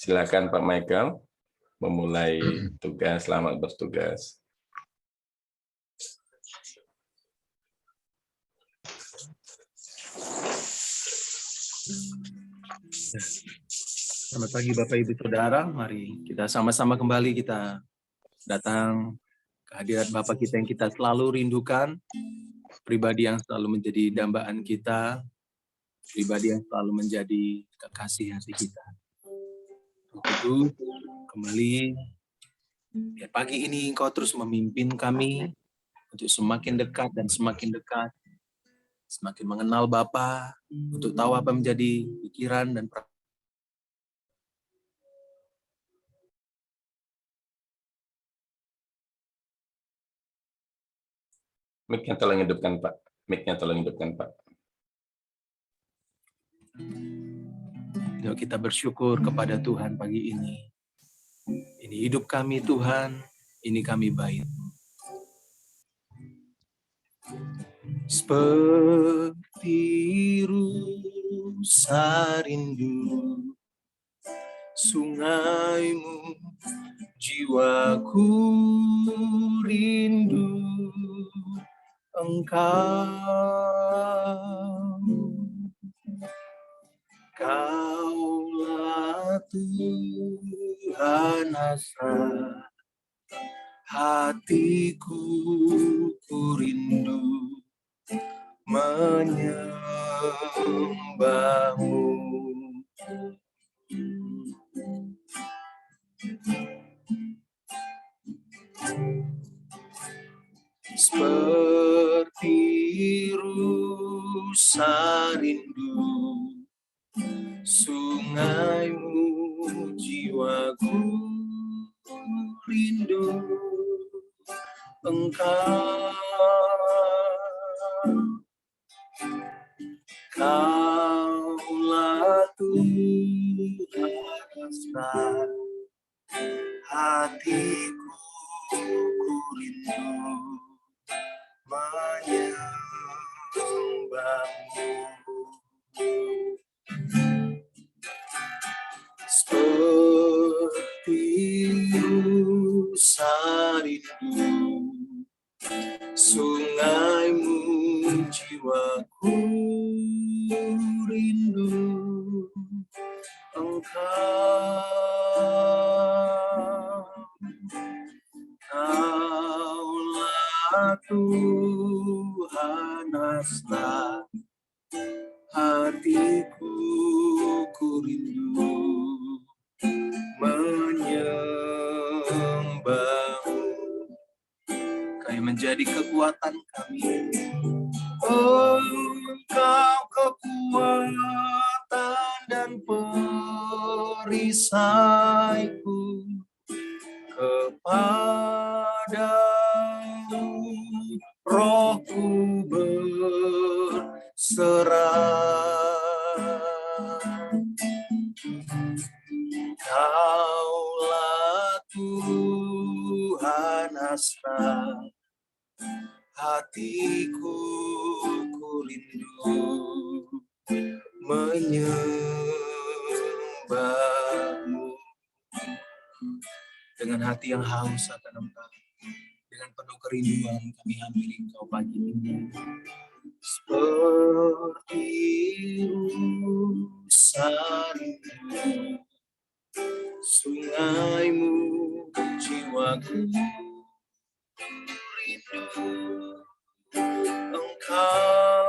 Silakan Pak Michael memulai tugas. Selamat bertugas. Selamat pagi Bapak Ibu Saudara, mari kita sama-sama kembali kita datang ke hadirat Bapa kita yang kita selalu rindukan, pribadi yang selalu menjadi dambaan kita, pribadi yang selalu menjadi kekasih hati kita. Roh Kudus, kembali, biar pagi ini Engkau terus memimpin kami untuk semakin dekat dan semakin dekat, semakin mengenal Bapa, untuk tahu apa menjadi pikiran dan Mic-nya tolong hidupkan, Pak. Mic-nya tolong hidupkan, Pak. Yuk kita bersyukur kepada Tuhan pagi ini. Ini hidup kami Tuhan, ini kami baik. Seperti rusa rindu sungaimu, jiwaku rindu Engkau. Kaulah Tuhan hasrat hatiku, ku rindu menyembahmu. Seperti rusa rindu sungaimu, jiwaku rindu Engkau. Kaulah Tuhan hasrat hatiku, ku rindu menyembahmu. Seperti rusa rindu sungaimu, jiwaku rindu Engkau. Kaulah Tuhan hasrat hatiku, ku rindu menyembahmu. Kau menjadi kekuatan kami, Engkau kekuatan dan perisaiku. Kepadamu rohku berserah. Kaulah Tuhan hasrat hatiku, ku rindu menyembahmu. Dengan hati yang haus akan Engkau, dengan penuh kerinduan kami hampiri Engkau pagi ini. Seperti rusa rindu sungaimu, jiwaku rindu Engkau.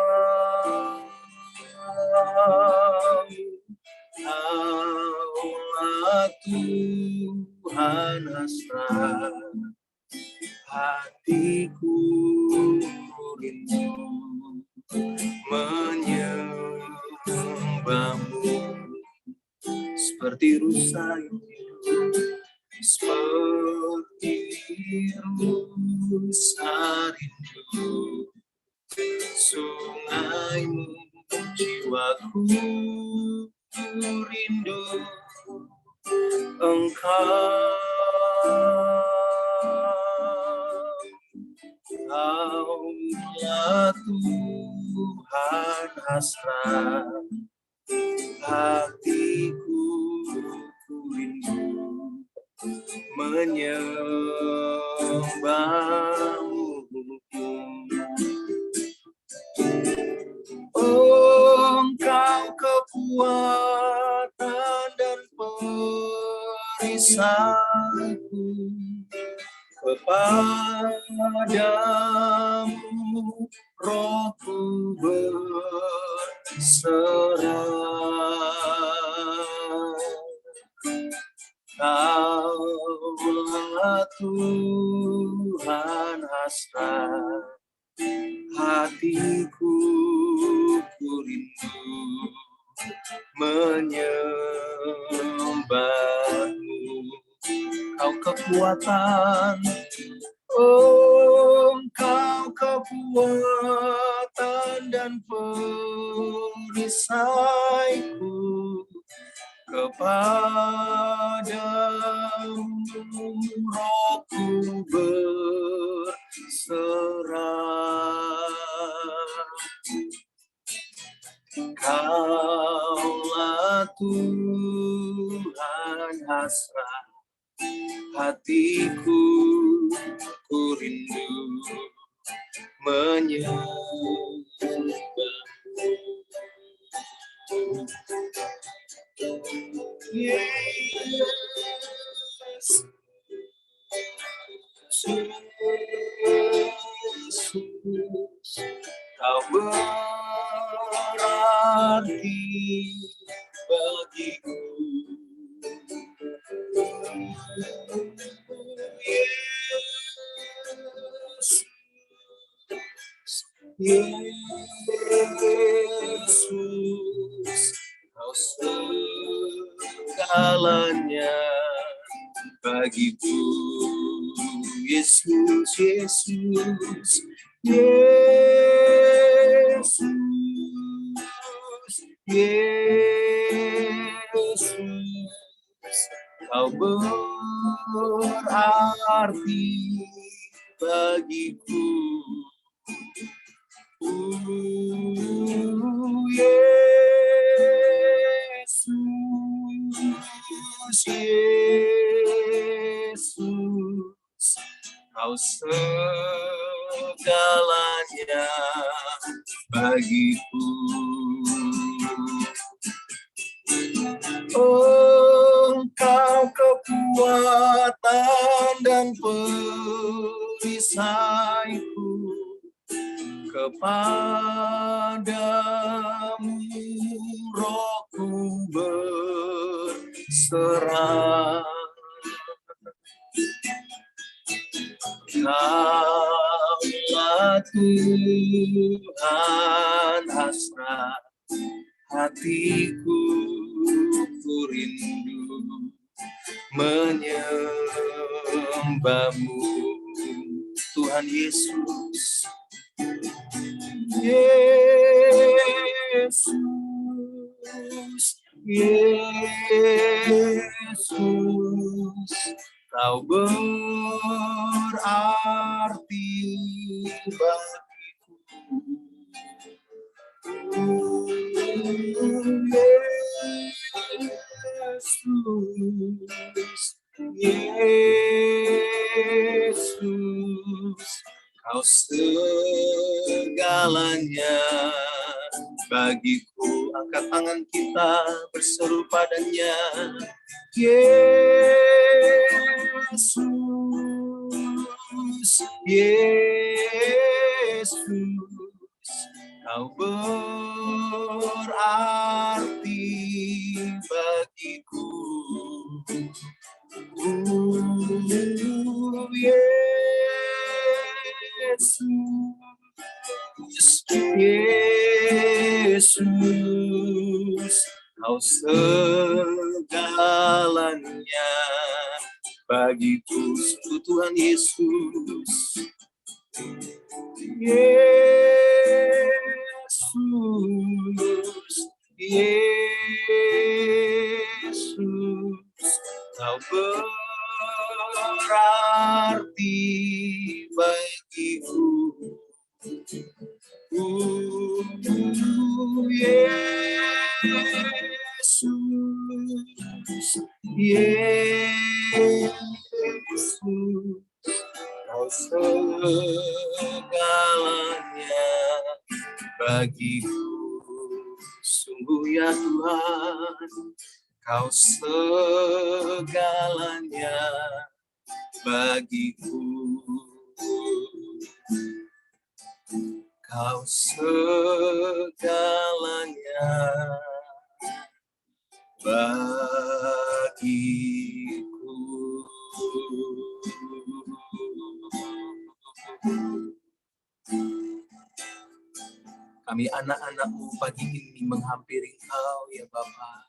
Kaulah Tuhan hasrat hatiku, rindu menyembahmu. Seperti rusa rindu, seperti rusa rindu sungaimu, jiwaku rindu Engkau. Kaulah Tuhan hasrat hati hatiku ku rindu menyembahmu. Engkau kekuatan dan perisaiku, kepadamu rohku berserah. Kaulah Tuhan hasrat hatiku, ku rindu menyembahmu. Kau kekuatan, engkau kekuatan dan perisaiku, kepadamu rohku berserah. Kaulah Tuhan hasrat hatiku, ku rindu menyembahmu. Yesus, Yesus, kau berarti bagiku. Yesus, kau segalanya bagiku. Yesus, Yesus, Yesus, Yesus, kau berarti bagiku. Yesus, Yesus, kau segalanya bagiku. Engkau kekuatan dan perisaiku, kepadamu rohku berserah. Kaulah Tuhan hasrat hatiku, ku rindu menyembahmu. Tuhan Yesus, Yesus, Yesus, kau berarti bagiku. Yesus, kau segalanya bagiku. Angkat tangan kita berseru padanya. Yesus, Yesus, kau berarti bagiku. Yesus, Yesus, kau segalanya bagiku. Tuhan Yesus, Yesus, Yesus, kau berarti bagiku. Yesus, Yesus, kau segalanya bagiku. Yesus, Yesus, Yesus, kau berarti bagiku. Yesus, Yesus, Yesus, kau berarti bagiku. Yesus, Yesus, Yesus, kau segalanya bagiku. Yesus, Yesus, Yesus, kau berarti bagiku. Yesus, Yesus, Yesus, kau segalanya bagiku. Yesus, Yesus, Yesus, kau berarti bagiku. Yesus, Kau segalanya bagiku. Sungguh ya Tuhan, Kau segalanya bagiku. Kau segalanya bagiku. Kami anak-anak-Mu pagi ini menghampiri Engkau ya Bapa.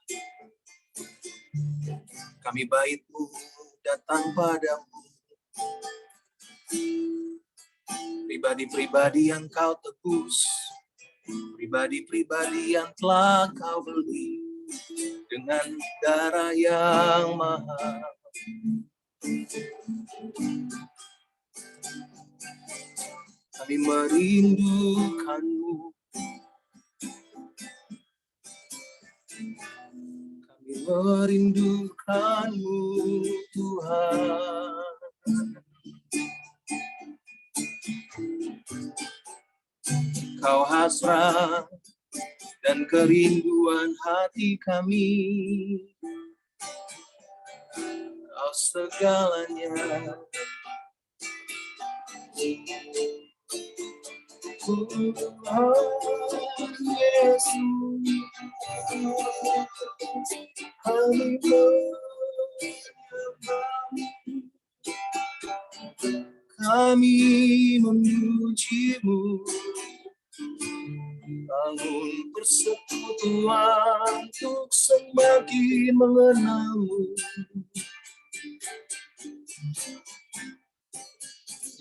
Kami bait-Mu datang padamu. Pribadi-pribadi yang Kau tebus, pribadi-pribadi yang telah Kau beli dengan darah yang mahal. Kami merindukan-Mu. Kami merindukan-Mu, Tuhan. Kau hasrat dan kerinduan hati kami. Kau segalanya. Tuhan Yesus, kami memuji-Mu, bangun persekutuan untuk semakin mengenal-Mu.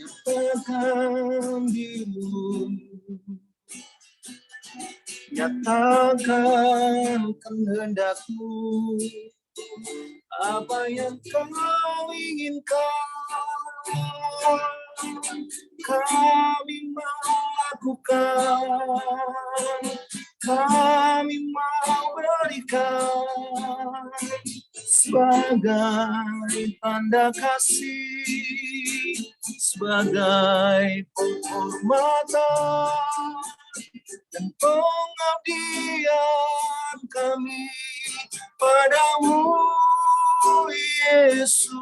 Nyatakan diri-Mu, nyatakan kehendak-Mu, apa yang Kau inginkan. Kami melakukan, kami mau berikan sebagai tanda kasih, sebagai penghormatan dan pengabdian kami padamu, Yesus.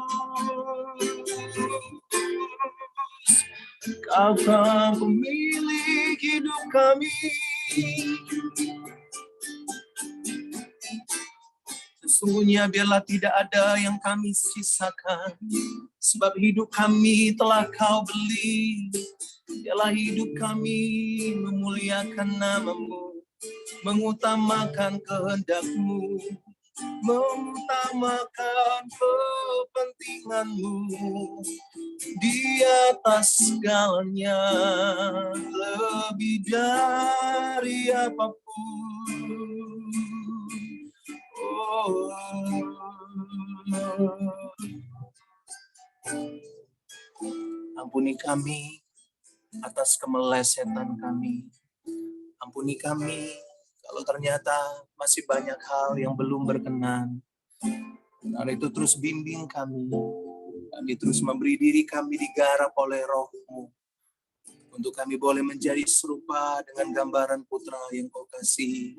Kau kan pemilik hidup kami. Sesungguhnya biarlah tidak ada yang kami sisakan, sebab hidup kami telah Kau beli. Biarlah hidup kami memuliakan nama-Mu, mengutamakan kehendak-Mu, mengutamakan kepentingan-Mu di atas segalanya, lebih dari apapun. Oh. Ampuni kami atas kemelesetan kami. Ampuni kami kalau ternyata masih banyak hal yang belum berkenan. Karena itu terus bimbing kami. Kami terus memberi diri kami digarap oleh Roh-Mu. Untuk kami boleh menjadi serupa dengan gambaran Putra yang Kau kasih.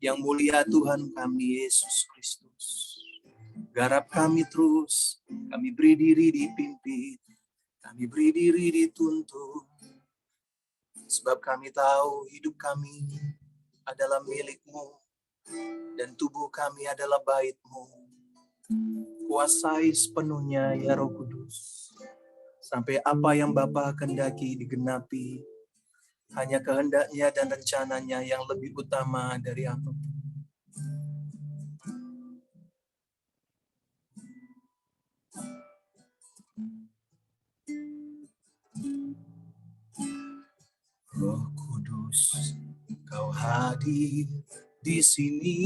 Yang mulia Tuhan kami, Yesus Kristus. Garap kami terus. Kami beri diri dipimpin. Kami beri diri dituntun. Sebab kami tahu hidup kami adalah milik-Mu. Dan tubuh kami adalah bait-Mu. Kuasai sepenuhnya ya Roh Kudus. Sampai apa yang Bapa kehendaki digenapi. Hanya kehendaknya dan rencananya yang lebih utama dari apapun. Roh Kudus, Kau hadir di sini.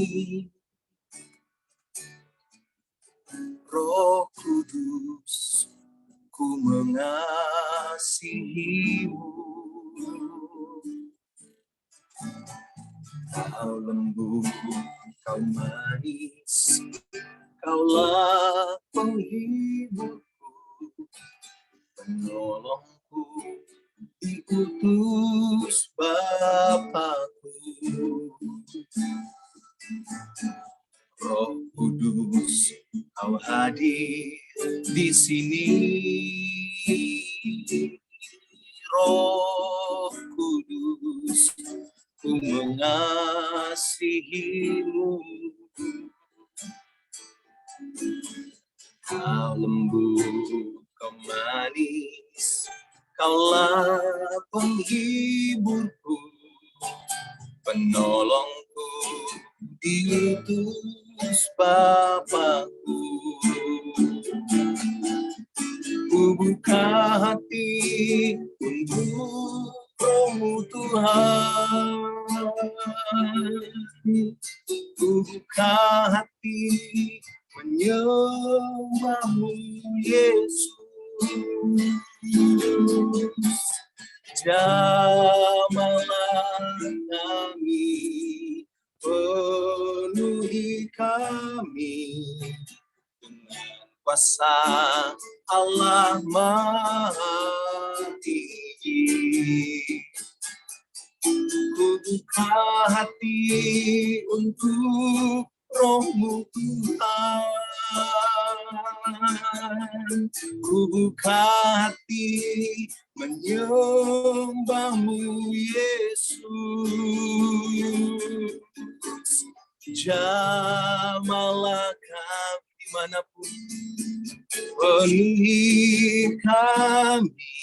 Roh Kudus, ku mengasihi-Mu. Kau lembut, Kau manis, Kaulah penghiburku, penolongku, diutus Bapakku. Roh Kudus, Kau hadir di sini. Roh Kudus, ku mengasihimu. Kau lembut, kau manis, kaulah penghiburku, penolongku, diutus Bapakku. Ku buka hati untuk Roh-Mu Tuhan. Ku buka hati menyembah-Mu Yesus. Jamahlah kami, penuhi kami dengan kuasa Allah Maha Tinggi. Ku buka hati untuk Roh-Mu Tuhan. Ku buka hati menyembah-Mu Yesus. Jamahlah kami dimanapun, penuhi kami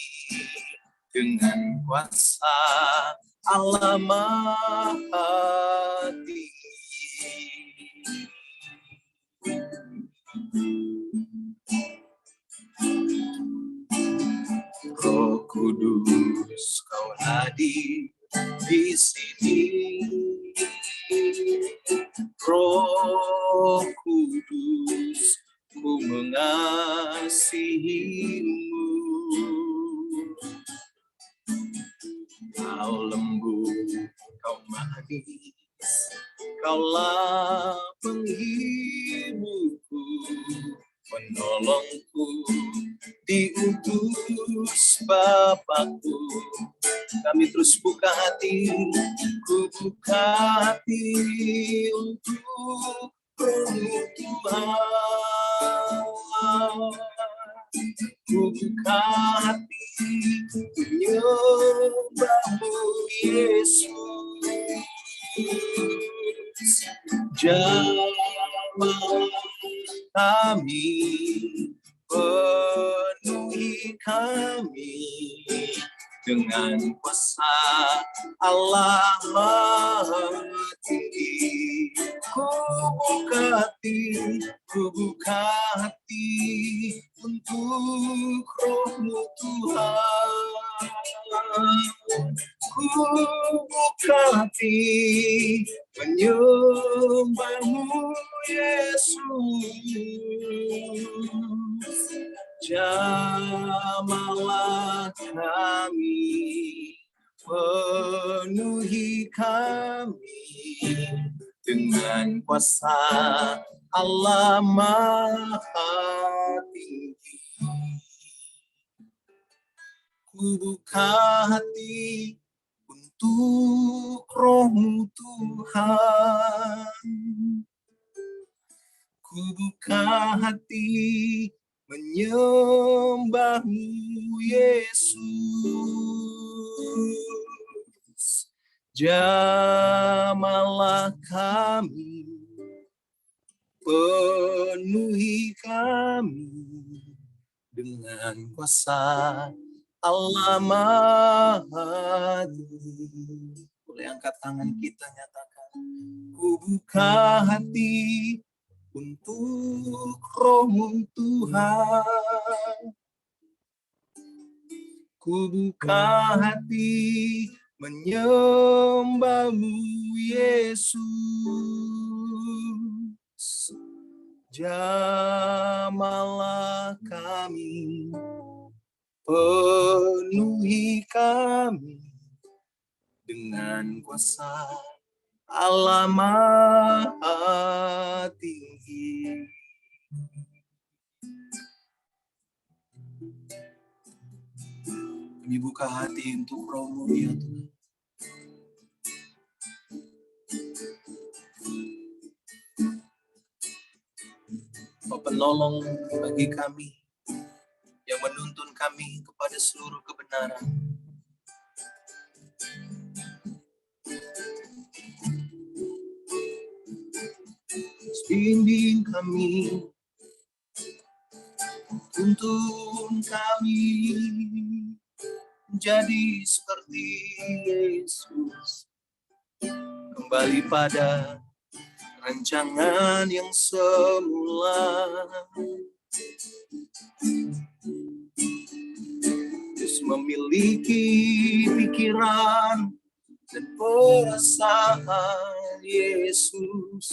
dengan kuasa Allah Maha Tinggi. Roh Kudus, Kau hadir di sini. Roh Kudus, ku mengasihimu. Kau lembut, Kau manis, Kaulah penghiburku, penolongku, diutus Bapakku. Kami terus buka hati, ku buka hati untuk Roh-Mu Tuhan. Ku buka hati menyembah-Mu Yesus. Jamahlah kami, penuhi kami dengan kuasa Allah Maha Tinggi. Ku buka hati untuk Roh-Mu Tuhan. Ku buka hati menyembah-Mu Yesus. Jamahlah kami, penuhi kami dengan kuasa Allah Maha Tinggi. Ku buka hati untuk Roh-Mu Tuhan. Ku buka hati menyembah-Mu Yesus. Jamahlah kami, penuhi kami dengan kuasa Allah Maha Tinggi. Boleh angkat tangan kita nyatakan. Ku buka hati untuk Roh-Mu Tuhan. Ku buka hati menyembah-Mu Yesus. Jamahlah kami, penuhi kami dengan kuasa Allah Maha Tinggi. Kami buka hati untuk Roh-Mu ya Tuhan. Kau penolong bagi kami yang menuntun kami kepada seluruh kebenaran. Bimbing kami, tuntun kami menjadi seperti Yesus, kembali pada rancangan yang semula. Terus memiliki pikiran dan perasaan Yesus.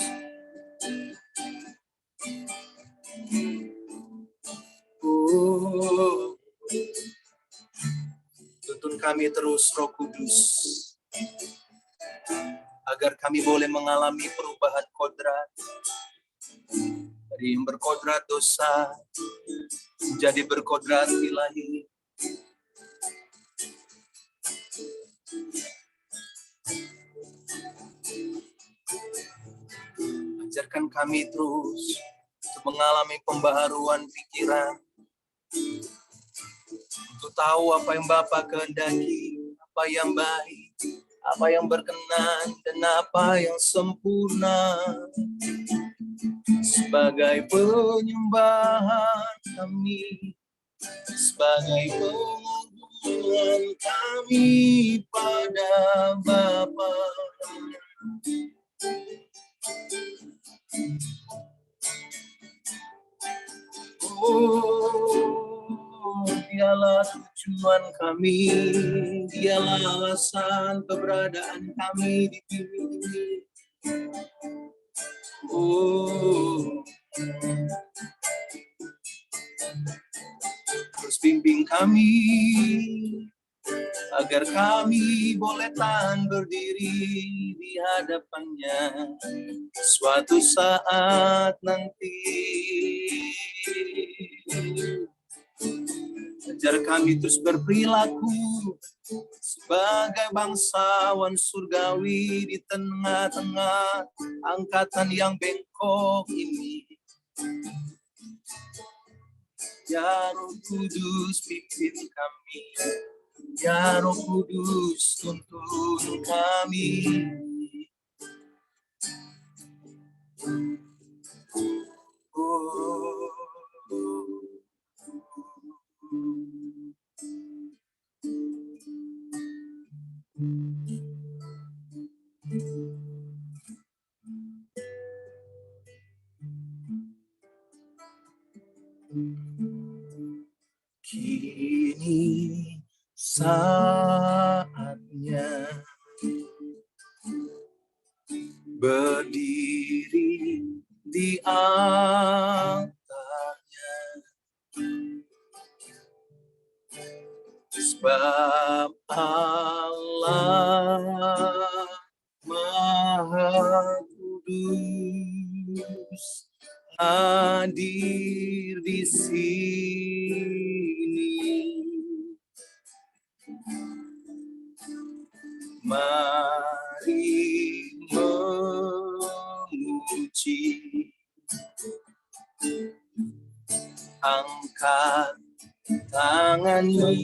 Oh, tuntun kami terus Roh Kudus, agar kami boleh mengalami perubahan kodrat dari yang berkodrat dosa menjadi berkodrat ilahi. Ajarkan kami terus untuk mengalami pembaharuan pikiran, untuk tahu apa yang Bapa kehendaki, apa yang baik, apa yang berkenan, dan apa yang sempurna. Sebagai penyembahan kami, sebagai pengagungan kami pada Bapa. Oh, dialah tujuan kami, dialah alasan keberadaan kami di bumi ini. Oh, terus bimbing kami, agar kami boleh tahan berdiri di hadapannya suatu saat nanti. Ajar kami terus berperilaku sebagai bangsawan surgawi di tengah-tengah angkatan yang bengkok ini. Ya Roh Kudus pimpin kami, ya Roh Kudus tuntun kami. Kini saatnya berdiri di altarnya, sebab Allah Maha Kudus hadir di sini. Mari memuji, angkat tangan menyembah,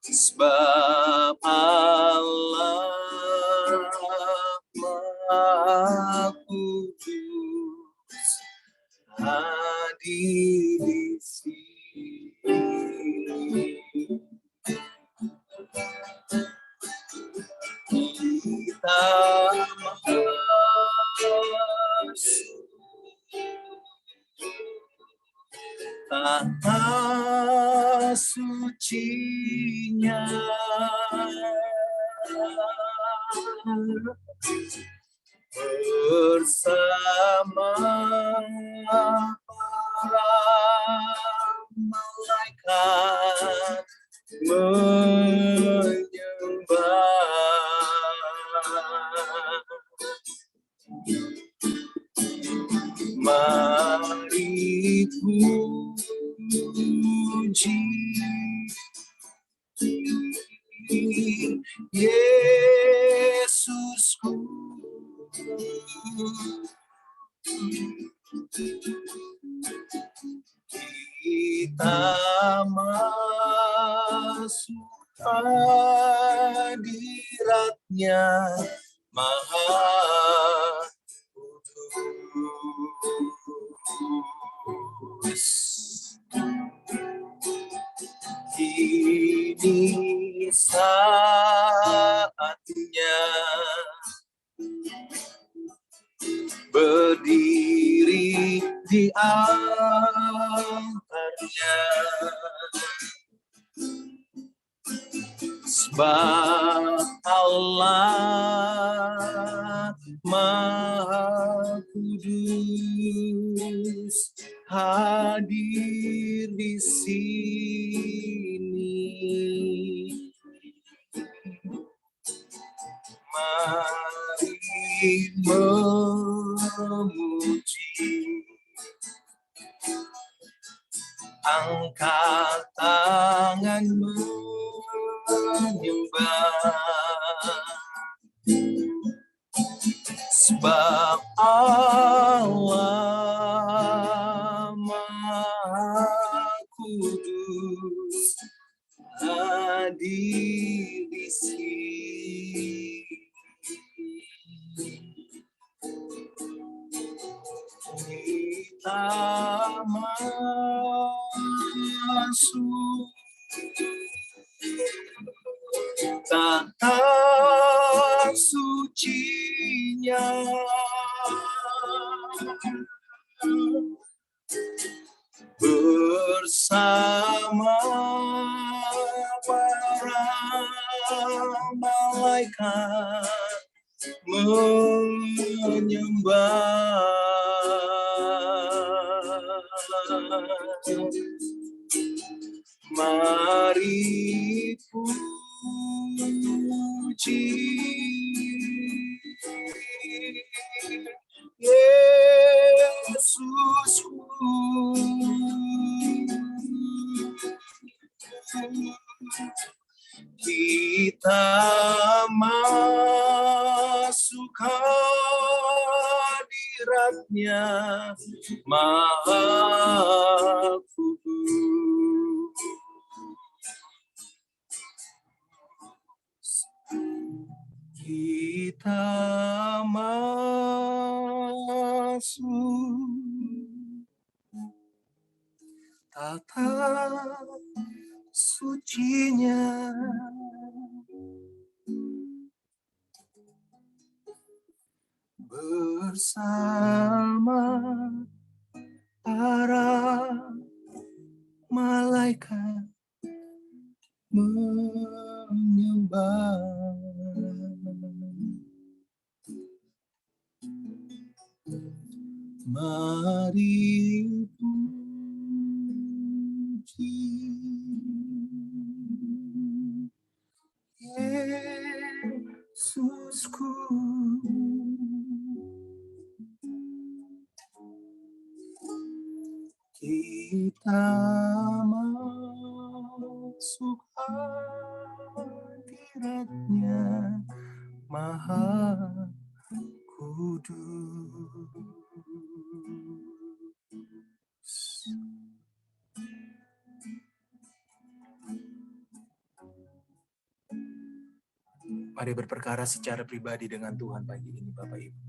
sebab Allah Maha Kudus hadir di sini. Kita Maha sucinya bersama para malaikat menyembah. Mari puji Yesusku. Kita masuk hadirat-Nya Maha Kudus. Ini saatnya berdiri di altar-Nya, sebab Allah Maha Kudus hadir di sini. Mari memuji, angkat tangan menyembah, sebab Allah Maha Kudus hadir di sini. Kita masuk tanah suci-Nya, bersama para malaikat menyembah. Mari puji Yesusku. Kita masuk hadirat-Nya Maha Kudus. Kita masuk tata suci-Nya, bersama para malaikat menyembah. Mari puji Yesusku. Kita masuk hadirat-Nya Maha Kudus. Mari berperkara secara pribadi dengan Tuhan pagi ini, Bapak Ibu.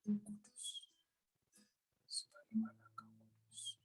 Kudus, sebagaimana Kau kudus.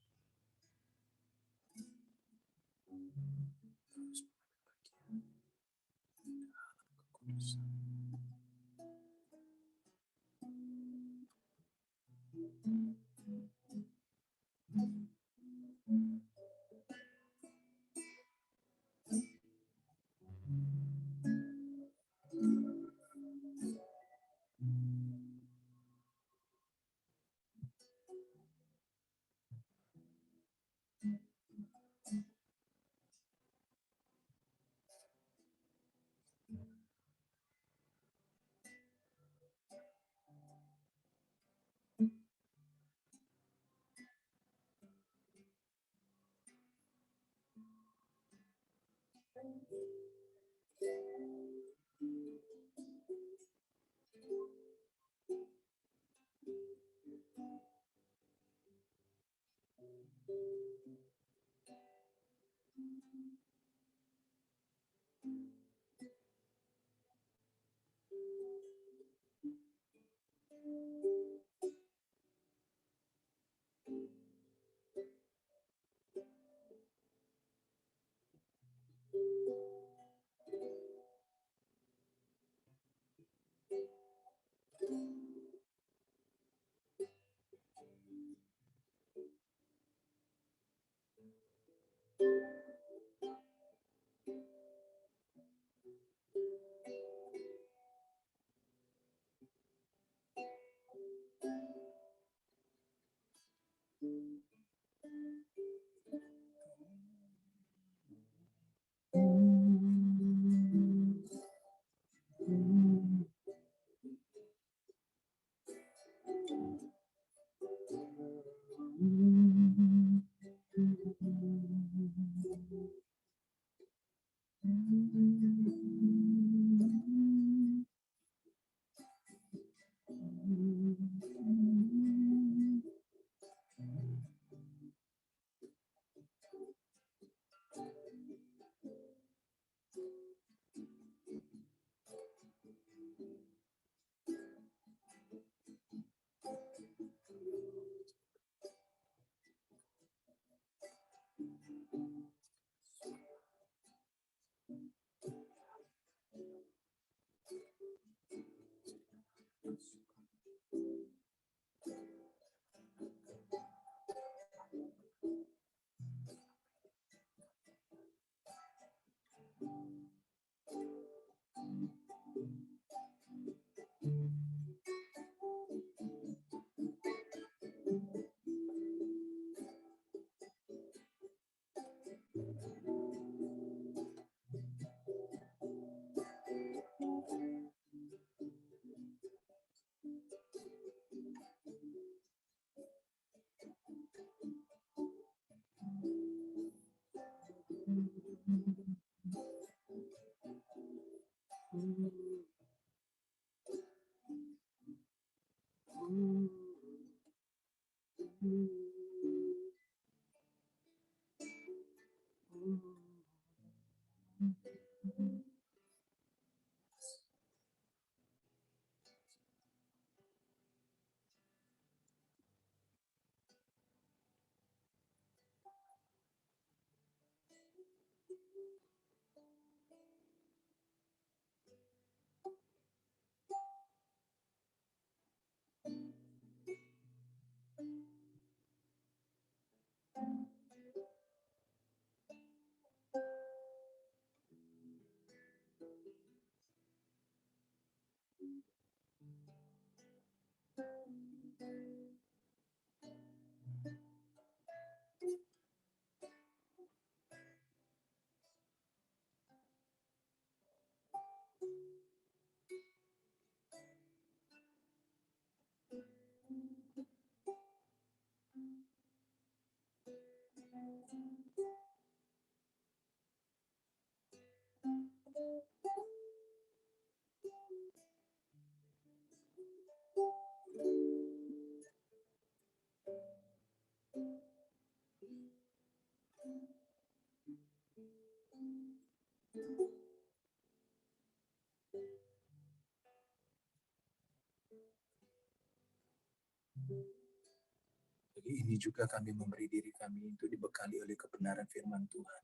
Jadi ini juga kami memberi diri kami untuk dibekali oleh kebenaran firman Tuhan.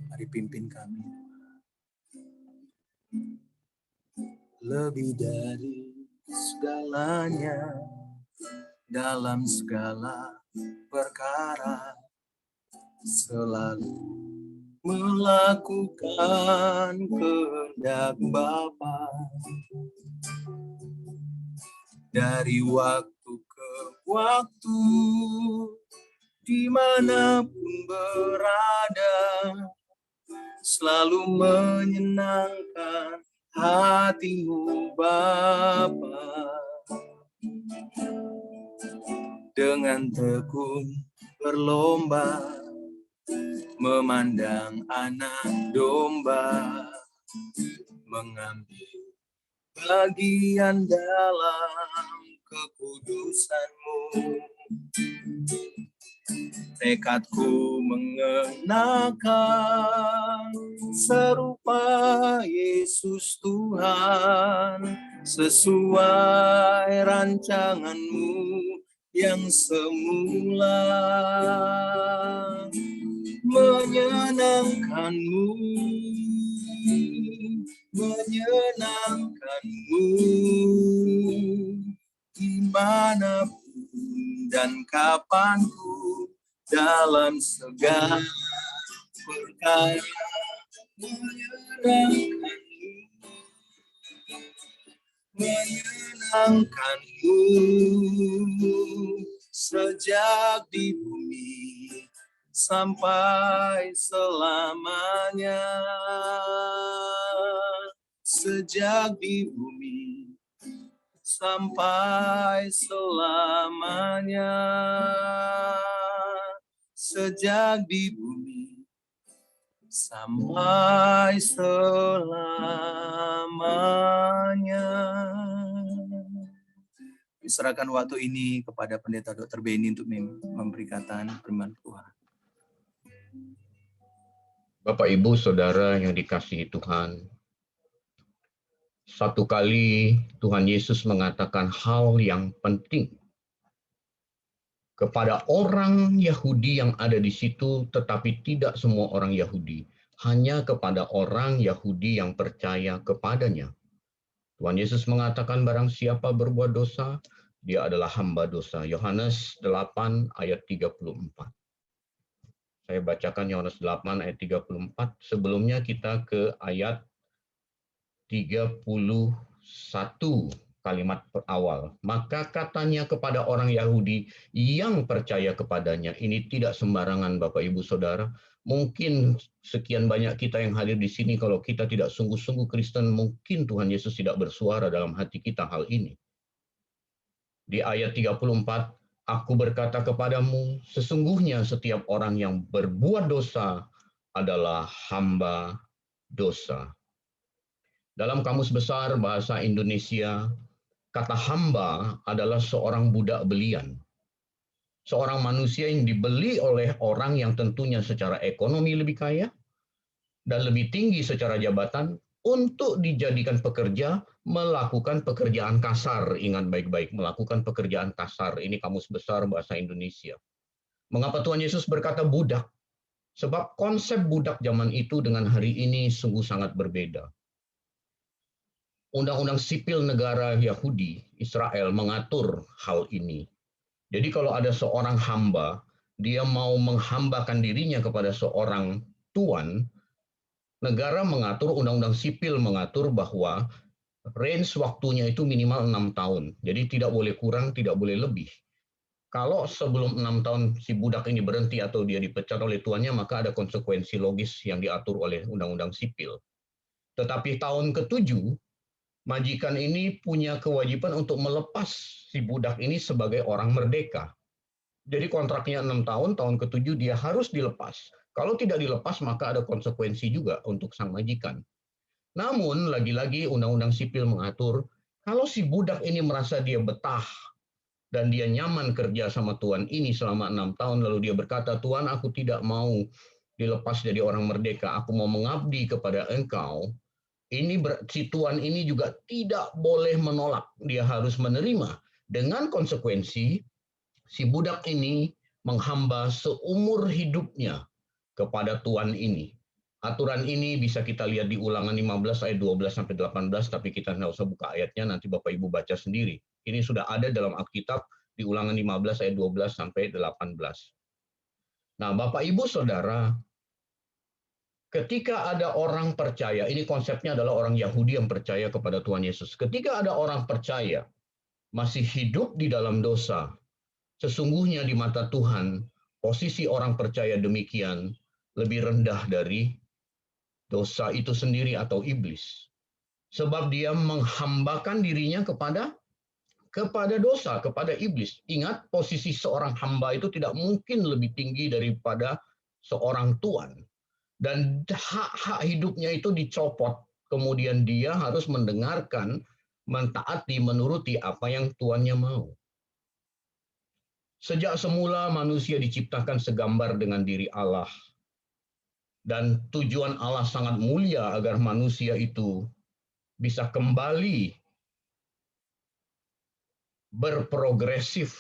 Mari pimpin kami. Lebih dari segalanya, dalam segala perkara, selalu melakukan kehendak Bapa. Dari waktu ke waktu, dimanapun berada, selalu menyenangkan hatimu Bapa. Dengan tekun berlomba memandang anak domba mengambil bagian dalam kekudusan-Mu. Tekadku mengenakan serupa Yesus Tuhan, sesuai rancangan-Mu yang semula, menyenangkan-Mu, menyenangkan-Mu, dimanapun dan kapanku, dalam segala perkara, menyenangkan-Mu, menyenangkan-Mu, sejak di bumi sampai selamanya, sejak di bumi sampai selamanya, sejak di bumi sampai selamanya. Diserahkan waktu ini kepada Pendeta Dr. Benny untuk memberitakan firman Tuhan. Bapak, Ibu, Saudara yang dikasihi Tuhan, satu kali Tuhan Yesus mengatakan hal yang penting kepada orang Yahudi yang ada di situ, tetapi tidak semua orang Yahudi, hanya kepada orang Yahudi yang percaya kepadanya. Tuhan Yesus mengatakan barang siapa berbuat dosa, dia adalah hamba dosa. Yohanes 8 ayat 34. Saya bacakan Yohanes 8 ayat 34. Sebelumnya kita ke ayat 31 kalimat awal. Maka katanya kepada orang Yahudi yang percaya kepadanya. Ini tidak sembarangan Bapak Ibu Saudara. Mungkin sekian banyak kita yang hadir di sini, kalau kita tidak sungguh-sungguh Kristen, mungkin Tuhan Yesus tidak bersuara dalam hati kita hal ini. Di ayat 34, aku berkata kepadamu, sesungguhnya setiap orang yang berbuat dosa adalah hamba dosa. Dalam Kamus Besar Bahasa Indonesia, kata hamba adalah seorang budak belian. Seorang manusia yang dibeli oleh orang yang tentunya secara ekonomi lebih kaya dan lebih tinggi secara jabatan untuk dijadikan pekerja melakukan pekerjaan kasar. Ingat baik-baik, melakukan pekerjaan kasar. Ini Kamus Besar Bahasa Indonesia. Mengapa Tuhan Yesus berkata budak? Sebab konsep budak zaman itu dengan hari ini sungguh sangat berbeda. Undang-undang sipil negara Yahudi, Israel, mengatur hal ini. Jadi kalau ada seorang hamba, dia mau menghambakan dirinya kepada seorang tuan, negara mengatur, undang-undang sipil mengatur bahwa range waktunya itu minimal 6 tahun. Jadi tidak boleh kurang, tidak boleh lebih. Kalau sebelum 6 tahun si budak ini berhenti atau dia dipecat oleh tuannya, maka ada konsekuensi logis yang diatur oleh undang-undang sipil. Tetapi tahun ke-7, majikan ini punya kewajiban untuk melepas si budak ini sebagai orang merdeka. Jadi kontraknya 6 tahun, tahun ke-7 dia harus dilepas. Kalau tidak dilepas, maka ada konsekuensi juga untuk sang majikan. Namun, lagi-lagi Undang-Undang Sipil mengatur, kalau si budak ini merasa dia betah dan dia nyaman kerja sama tuan ini selama 6 tahun, lalu dia berkata, Tuan, aku tidak mau dilepas jadi orang merdeka, aku mau mengabdi kepada engkau, si tuan ini juga tidak boleh menolak, dia harus menerima. Dengan konsekuensi, si budak ini menghamba seumur hidupnya kepada tuan ini. Aturan ini bisa kita lihat di Ulangan 15 ayat 12-18, tapi kita nggak usah buka ayatnya, nanti Bapak Ibu baca sendiri. Ini sudah ada dalam Alkitab di Ulangan 15 ayat 12-18. Nah, Bapak Ibu Saudara, ketika ada orang percaya, ini konsepnya adalah orang Yahudi yang percaya kepada Tuhan Yesus. Ketika ada orang percaya masih hidup di dalam dosa, sesungguhnya di mata Tuhan, posisi orang percaya demikian lebih rendah dari dosa itu sendiri atau iblis. Sebab dia menghambakan dirinya kepada dosa, kepada iblis. Ingat, posisi seorang hamba itu tidak mungkin lebih tinggi daripada seorang tuan, dan hak-hak hidupnya itu dicopot. Kemudian dia harus mendengarkan, mentaati, menuruti apa yang tuannya mau. Sejak semula manusia diciptakan segambar dengan diri Allah. Dan tujuan Allah sangat mulia agar manusia itu bisa kembali berprogresif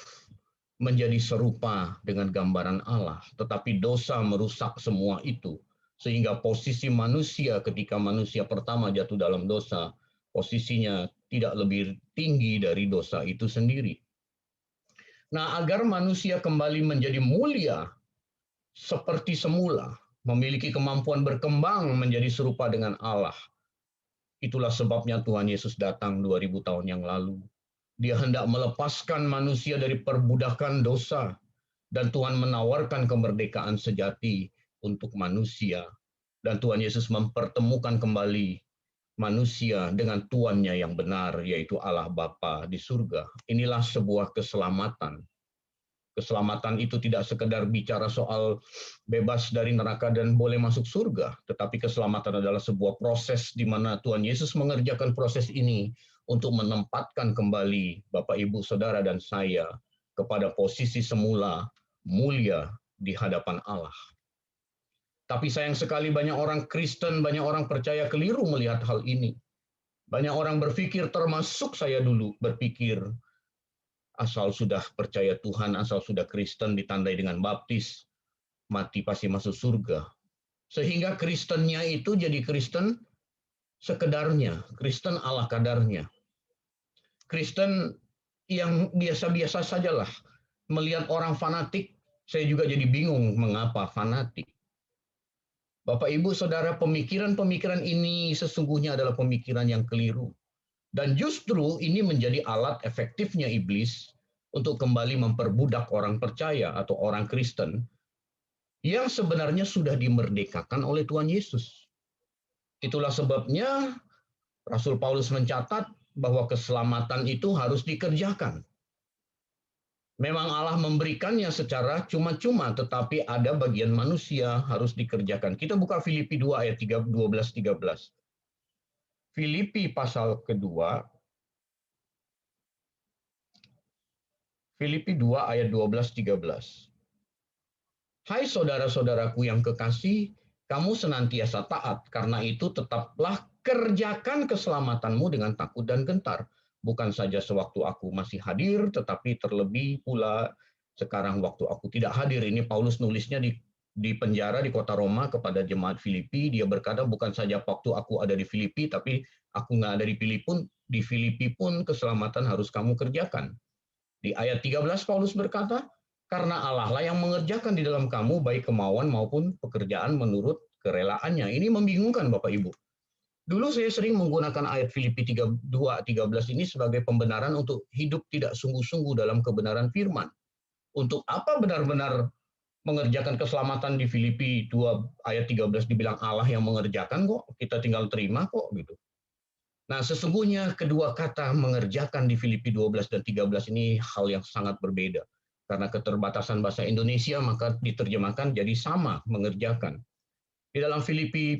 menjadi serupa dengan gambaran Allah. Tetapi dosa merusak semua itu. Sehingga posisi manusia ketika manusia pertama jatuh dalam dosa, posisinya tidak lebih tinggi dari dosa itu sendiri. Nah, agar manusia kembali menjadi mulia seperti semula, memiliki kemampuan berkembang menjadi serupa dengan Allah. Itulah sebabnya Tuhan Yesus datang 2000 tahun yang lalu. Dia hendak melepaskan manusia dari perbudakan dosa, dan Tuhan menawarkan kemerdekaan sejati untuk manusia. Dan Tuhan Yesus mempertemukan kembali manusia dengan Tuannya yang benar, yaitu Allah Bapa di surga. Inilah sebuah keselamatan. Keselamatan itu tidak sekedar bicara soal bebas dari neraka dan boleh masuk surga, tetapi keselamatan adalah sebuah proses di mana Tuhan Yesus mengerjakan proses ini untuk menempatkan kembali Bapak, Ibu, Saudara, dan saya kepada posisi semula mulia di hadapan Allah. Tapi sayang sekali banyak orang Kristen, banyak orang percaya keliru melihat hal ini. Banyak orang berpikir, termasuk saya dulu berpikir, asal sudah percaya Tuhan, asal sudah Kristen ditandai dengan baptis, mati pasti masuk surga. Sehingga Kristennya itu jadi Kristen sekedarnya, Kristen ala kadarnya. Kristen yang biasa-biasa sajalah. Melihat orang fanatik, saya juga jadi bingung mengapa fanatik. Bapak, Ibu, Saudara, pemikiran-pemikiran ini sesungguhnya adalah pemikiran yang keliru. Dan justru ini menjadi alat efektifnya iblis untuk kembali memperbudak orang percaya atau orang Kristen yang sebenarnya sudah dimerdekakan oleh Tuhan Yesus. Itulah sebabnya Rasul Paulus mencatat bahwa keselamatan itu harus dikerjakan. Memang Allah memberikannya secara cuma-cuma, tetapi ada bagian manusia harus dikerjakan. Kita buka Filipi 2 ayat 12-13. Filipi pasal kedua, Filipi 2 ayat 12-13. Hai saudara-saudaraku yang kekasih, kamu senantiasa taat, karena itu tetaplah kerjakan keselamatanmu dengan takut dan gentar. Bukan saja sewaktu aku masih hadir, tetapi terlebih pula sekarang waktu aku tidak hadir. Ini Paulus nulisnya di penjara di kota Roma kepada jemaat Filipi. Dia berkata, bukan saja waktu aku ada di Filipi, tapi aku nggak ada di Filipi pun keselamatan harus kamu kerjakan. Di ayat 13 Paulus berkata, karena Allah lah yang mengerjakan di dalam kamu baik kemauan maupun pekerjaan menurut kerelaannya. Ini membingungkan Bapak Ibu. Dulu saya sering menggunakan ayat Filipi 2:13 ini sebagai pembenaran untuk hidup tidak sungguh-sungguh dalam kebenaran firman. Untuk apa benar-benar mengerjakan keselamatan di Filipi 2 ayat 13 dibilang Allah yang mengerjakan kok, kita tinggal terima kok gitu. Nah, sesungguhnya kedua kata mengerjakan di Filipi 12 dan 13 ini hal yang sangat berbeda. Karena keterbatasan bahasa Indonesia, maka diterjemahkan jadi sama, mengerjakan. Di dalam Filipi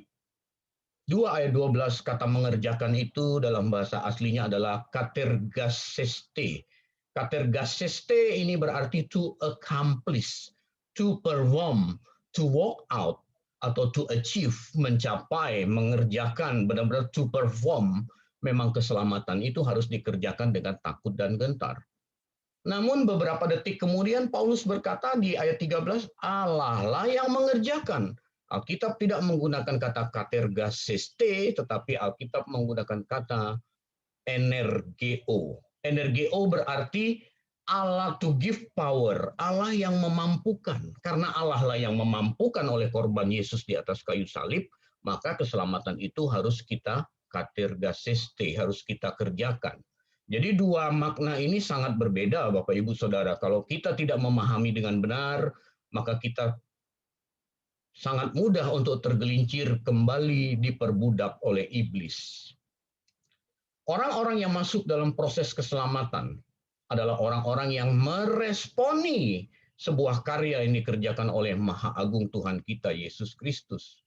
2 ayat 12, kata mengerjakan itu dalam bahasa aslinya adalah katergaseste. Katergaseste ini berarti to accomplish, to perform, to walk out, atau to achieve, mencapai, mengerjakan, benar-benar to perform. Memang keselamatan itu harus dikerjakan dengan takut dan gentar. Namun beberapa detik kemudian Paulus berkata di ayat 13, Allah lah yang mengerjakan. Alkitab tidak menggunakan kata katergaseste, tetapi Alkitab menggunakan kata energeo. Energeo berarti Allah to give power, Allah yang memampukan. Karena Allah lah yang memampukan oleh korban Yesus di atas kayu salib, maka keselamatan itu harus kita katergaseste, harus kita kerjakan. Jadi dua makna ini sangat berbeda Bapak Ibu Saudara. Kalau kita tidak memahami dengan benar, maka kita sangat mudah untuk tergelincir kembali diperbudak oleh iblis. Orang-orang yang masuk dalam proses keselamatan adalah orang-orang yang meresponi sebuah karya yang dikerjakan oleh Maha Agung Tuhan kita, Yesus Kristus.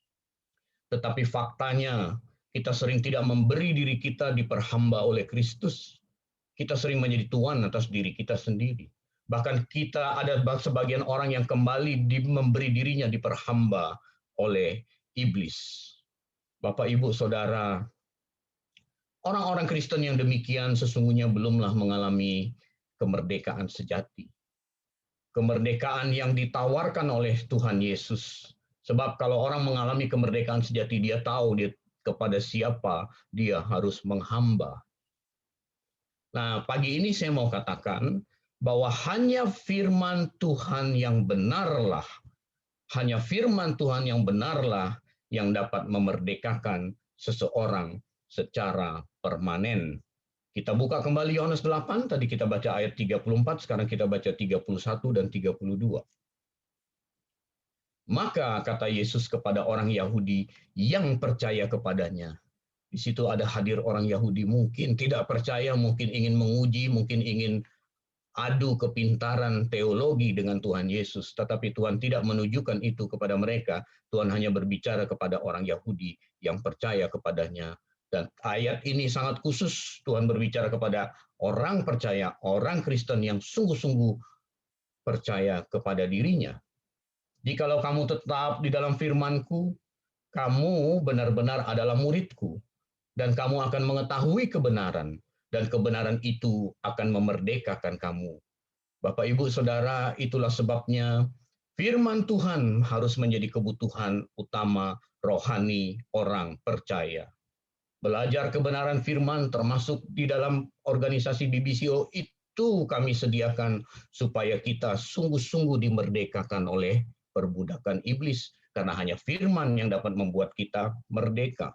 Tetapi faktanya, kita sering tidak memberi diri kita diperhamba oleh Kristus. Kita sering menjadi tuan atas diri kita sendiri. Bahkan kita ada sebagian orang yang kembali memberi dirinya diperhamba oleh iblis. Bapak, Ibu, Saudara, orang-orang Kristen yang demikian sesungguhnya belumlah mengalami kemerdekaan sejati. Kemerdekaan yang ditawarkan oleh Tuhan Yesus. Sebab kalau orang mengalami kemerdekaan sejati, dia tahu kepada siapa dia harus menghamba. Nah, pagi ini saya mau katakan bahwa hanya firman Tuhan yang benarlah, hanya firman Tuhan yang benarlah yang dapat memerdekakan seseorang secara permanen. Kita buka kembali Yohanes 8, tadi kita baca ayat 34, sekarang kita baca 31 dan 32. Maka kata Yesus kepada orang Yahudi yang percaya kepadanya. Di situ ada hadir orang Yahudi mungkin tidak percaya, mungkin ingin menguji, mungkin ingin adu kepintaran teologi dengan Tuhan Yesus. Tetapi Tuhan tidak menunjukkan itu kepada mereka. Tuhan hanya berbicara kepada orang Yahudi yang percaya kepadanya. Dan ayat ini sangat khusus. Tuhan berbicara kepada orang percaya, orang Kristen yang sungguh-sungguh percaya kepada dirinya. Jikalau kamu tetap di dalam firman-Ku, kamu benar-benar adalah murid-Ku, dan kamu akan mengetahui kebenaran, dan kebenaran itu akan memerdekakan kamu. Bapak, Ibu, Saudara, itulah sebabnya firman Tuhan harus menjadi kebutuhan utama rohani orang percaya. Belajar kebenaran firman termasuk di dalam organisasi BBCO itu kami sediakan supaya kita sungguh-sungguh dimerdekakan oleh perbudakan iblis, karena hanya firman yang dapat membuat kita merdeka.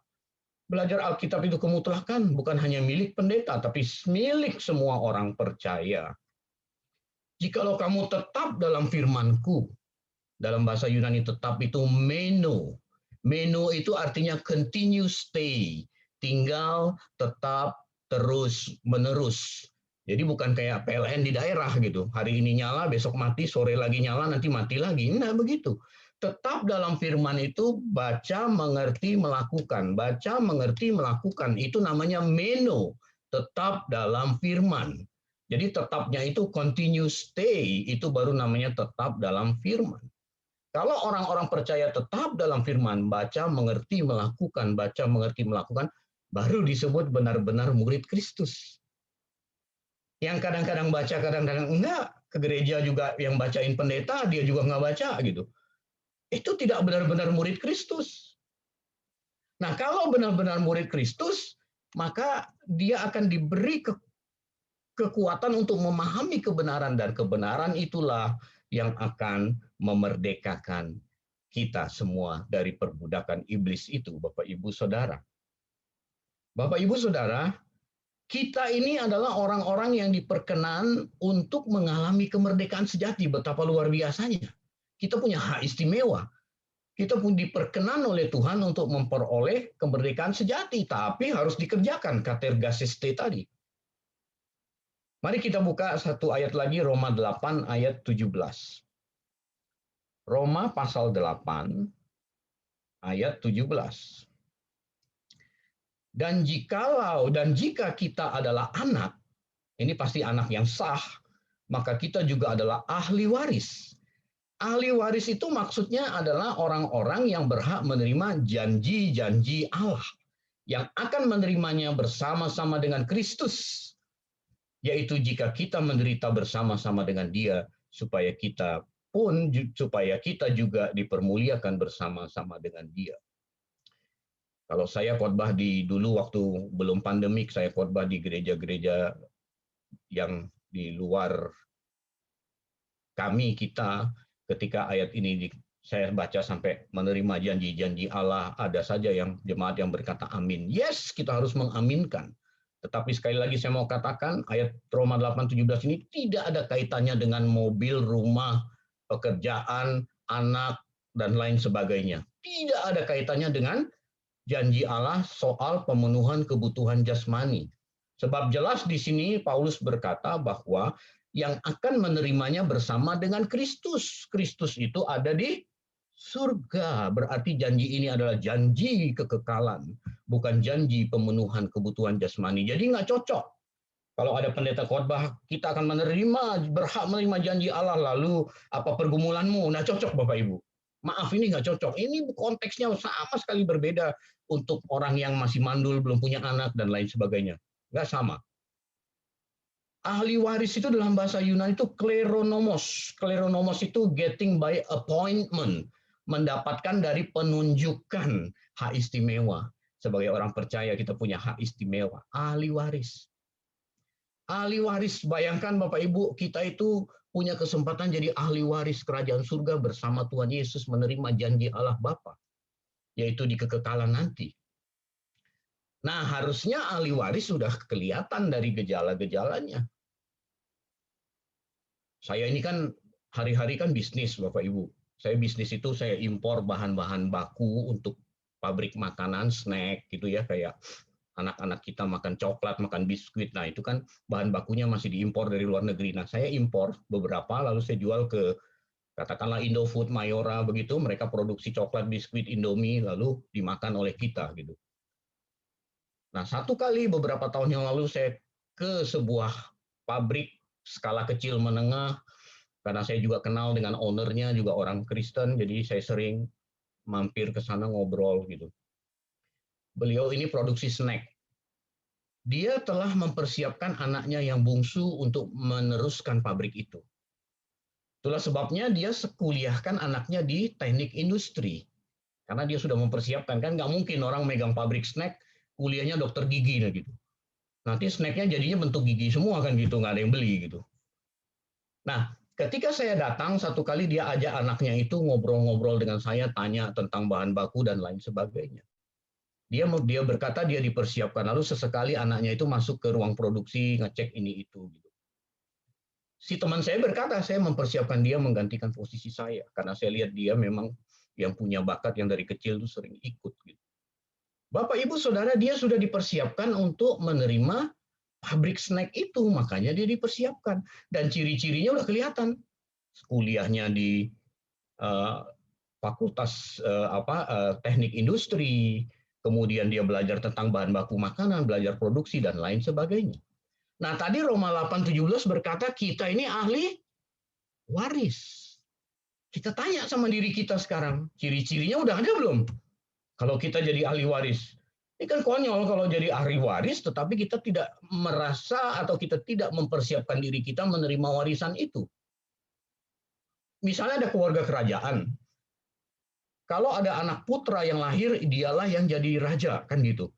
Belajar Alkitab itu kemutlakan, bukan hanya milik pendeta, tapi milik semua orang percaya. Jikalau kamu tetap dalam firman-Ku, dalam bahasa Yunani tetap itu meno. Meno itu artinya continue stay, tinggal, tetap, terus, menerus. Jadi bukan kayak PLN di daerah gitu. Hari ini nyala, besok mati, sore lagi nyala, nanti mati lagi. Nah begitu. Tetap dalam firman itu baca, mengerti, melakukan. Baca, mengerti, melakukan. Itu namanya meno. Tetap dalam firman. Jadi tetapnya itu continue stay. Itu baru namanya tetap dalam firman. Kalau orang-orang percaya tetap dalam firman, baca, mengerti, melakukan. Baca, mengerti, melakukan. Baru disebut benar-benar murid Kristus. Yang kadang-kadang baca, kadang-kadang enggak. Ke gereja juga yang bacain pendeta, dia juga enggak baca gitu. Itu tidak benar-benar murid Kristus. Nah, kalau benar-benar murid Kristus, maka dia akan diberi kekuatan untuk memahami kebenaran, dan kebenaran itulah yang akan memerdekakan kita semua dari perbudakan iblis itu, Bapak, Ibu, Saudara. Bapak, Ibu, Saudara, kita ini adalah orang-orang yang diperkenan untuk mengalami kemerdekaan sejati. Betapa luar biasanya. Kita punya hak istimewa. Kita pun diperkenan oleh Tuhan untuk memperoleh kemerdekaan sejati. Tapi harus dikerjakan, katergaseste tadi. Mari kita buka satu ayat lagi, Roma 8 ayat 17. Roma pasal 8 ayat 17. Dan jika kita adalah anak, ini pasti anak yang sah, maka kita juga adalah ahli waris. Ahli waris itu maksudnya adalah orang-orang yang berhak menerima janji-janji Allah, yang akan menerimanya bersama-sama dengan Kristus, yaitu jika kita menderita bersama-sama dengan Dia, supaya kita juga dipermuliakan bersama-sama dengan Dia. Kalau saya khotbah dulu waktu belum pandemik, saya khotbah di gereja-gereja yang di luar kita, ketika ayat ini saya baca sampai menerima janji-janji Allah, ada saja yang jemaat yang berkata amin. Yes, kita harus mengaminkan. Tetapi sekali lagi saya mau katakan, ayat Roma 8:17 ini tidak ada kaitannya dengan mobil, rumah, pekerjaan, anak, dan lain sebagainya. Tidak ada kaitannya dengan janji Allah soal pemenuhan kebutuhan jasmani. Sebab jelas di sini Paulus berkata bahwa yang akan menerimanya bersama dengan Kristus. Kristus itu ada di surga. Berarti janji ini adalah janji kekekalan, bukan janji pemenuhan kebutuhan jasmani. Jadi nggak cocok. Kalau ada pendeta khotbah, kita akan berhak menerima janji Allah, lalu apa pergumulanmu? Nah cocok Bapak Ibu. Maaf, ini nggak cocok. Ini konteksnya sama sekali berbeda untuk orang yang masih mandul, belum punya anak, dan lain sebagainya. Nggak sama. Ahli waris itu dalam bahasa Yunani itu kleronomos. Kleronomos itu getting by appointment. Mendapatkan dari penunjukan hak istimewa. Sebagai orang percaya kita punya hak istimewa. Ahli waris. Ahli waris, bayangkan Bapak Ibu, kita itu punya kesempatan jadi ahli waris kerajaan surga bersama Tuhan Yesus menerima janji Allah Bapa, yaitu di kekekalan nanti. Nah, harusnya ahli waris sudah kelihatan dari gejala-gejalanya. Saya ini kan hari-hari kan bisnis, Bapak Ibu. Saya bisnis itu saya impor bahan-bahan baku untuk pabrik makanan, snack gitu ya, kayak anak-anak kita makan coklat, makan biskuit. Nah, itu kan bahan bakunya masih diimpor dari luar negeri. Nah, saya impor beberapa, lalu saya jual ke katakanlah Indofood, Mayora, begitu. Mereka produksi coklat, biskuit, Indomie, lalu dimakan oleh kita gitu. Nah, satu kali beberapa tahun yang lalu saya ke sebuah pabrik skala kecil menengah, karena saya juga kenal dengan ownernya, juga orang Kristen, jadi saya sering mampir ke sana ngobrol gitu. Beliau ini produksi snack. Dia telah mempersiapkan anaknya yang bungsu untuk meneruskan pabrik itu. Itulah sebabnya dia sekuliahkan anaknya di teknik industri. Karena dia sudah mempersiapkan, kan nggak mungkin orang megang pabrik snack, kuliahnya dokter gigi gitu. Nanti snacknya jadinya bentuk gigi semua kan gitu, nggak ada yang beli gitu. Nah, ketika saya datang, satu kali dia ajak anaknya itu ngobrol-ngobrol dengan saya, tanya tentang bahan baku dan lain sebagainya. Dia berkata dia dipersiapkan, lalu sesekali anaknya itu masuk ke ruang produksi, ngecek ini itu. Gitu. Si teman saya berkata, saya mempersiapkan dia menggantikan posisi saya, karena saya lihat dia memang yang punya bakat yang dari kecil itu sering ikut. Gitu. Bapak, Ibu, Saudara, dia sudah dipersiapkan untuk menerima pabrik snack itu, makanya dia dipersiapkan. Dan ciri-cirinya udah kelihatan. Kuliahnya di fakultas teknik industri, kemudian dia belajar tentang bahan baku makanan, belajar produksi, dan lain sebagainya. Nah, tadi Roma 8:17 berkata kita ini ahli waris. Kita tanya sama diri kita sekarang, ciri-cirinya udah ada belum? Kalau kita jadi ahli waris. Ini kan konyol kalau jadi ahli waris, tetapi kita tidak merasa atau kita tidak mempersiapkan diri kita menerima warisan itu. Misalnya ada keluarga kerajaan. Kalau ada anak putra yang lahir, dialah yang jadi raja, kan gitu.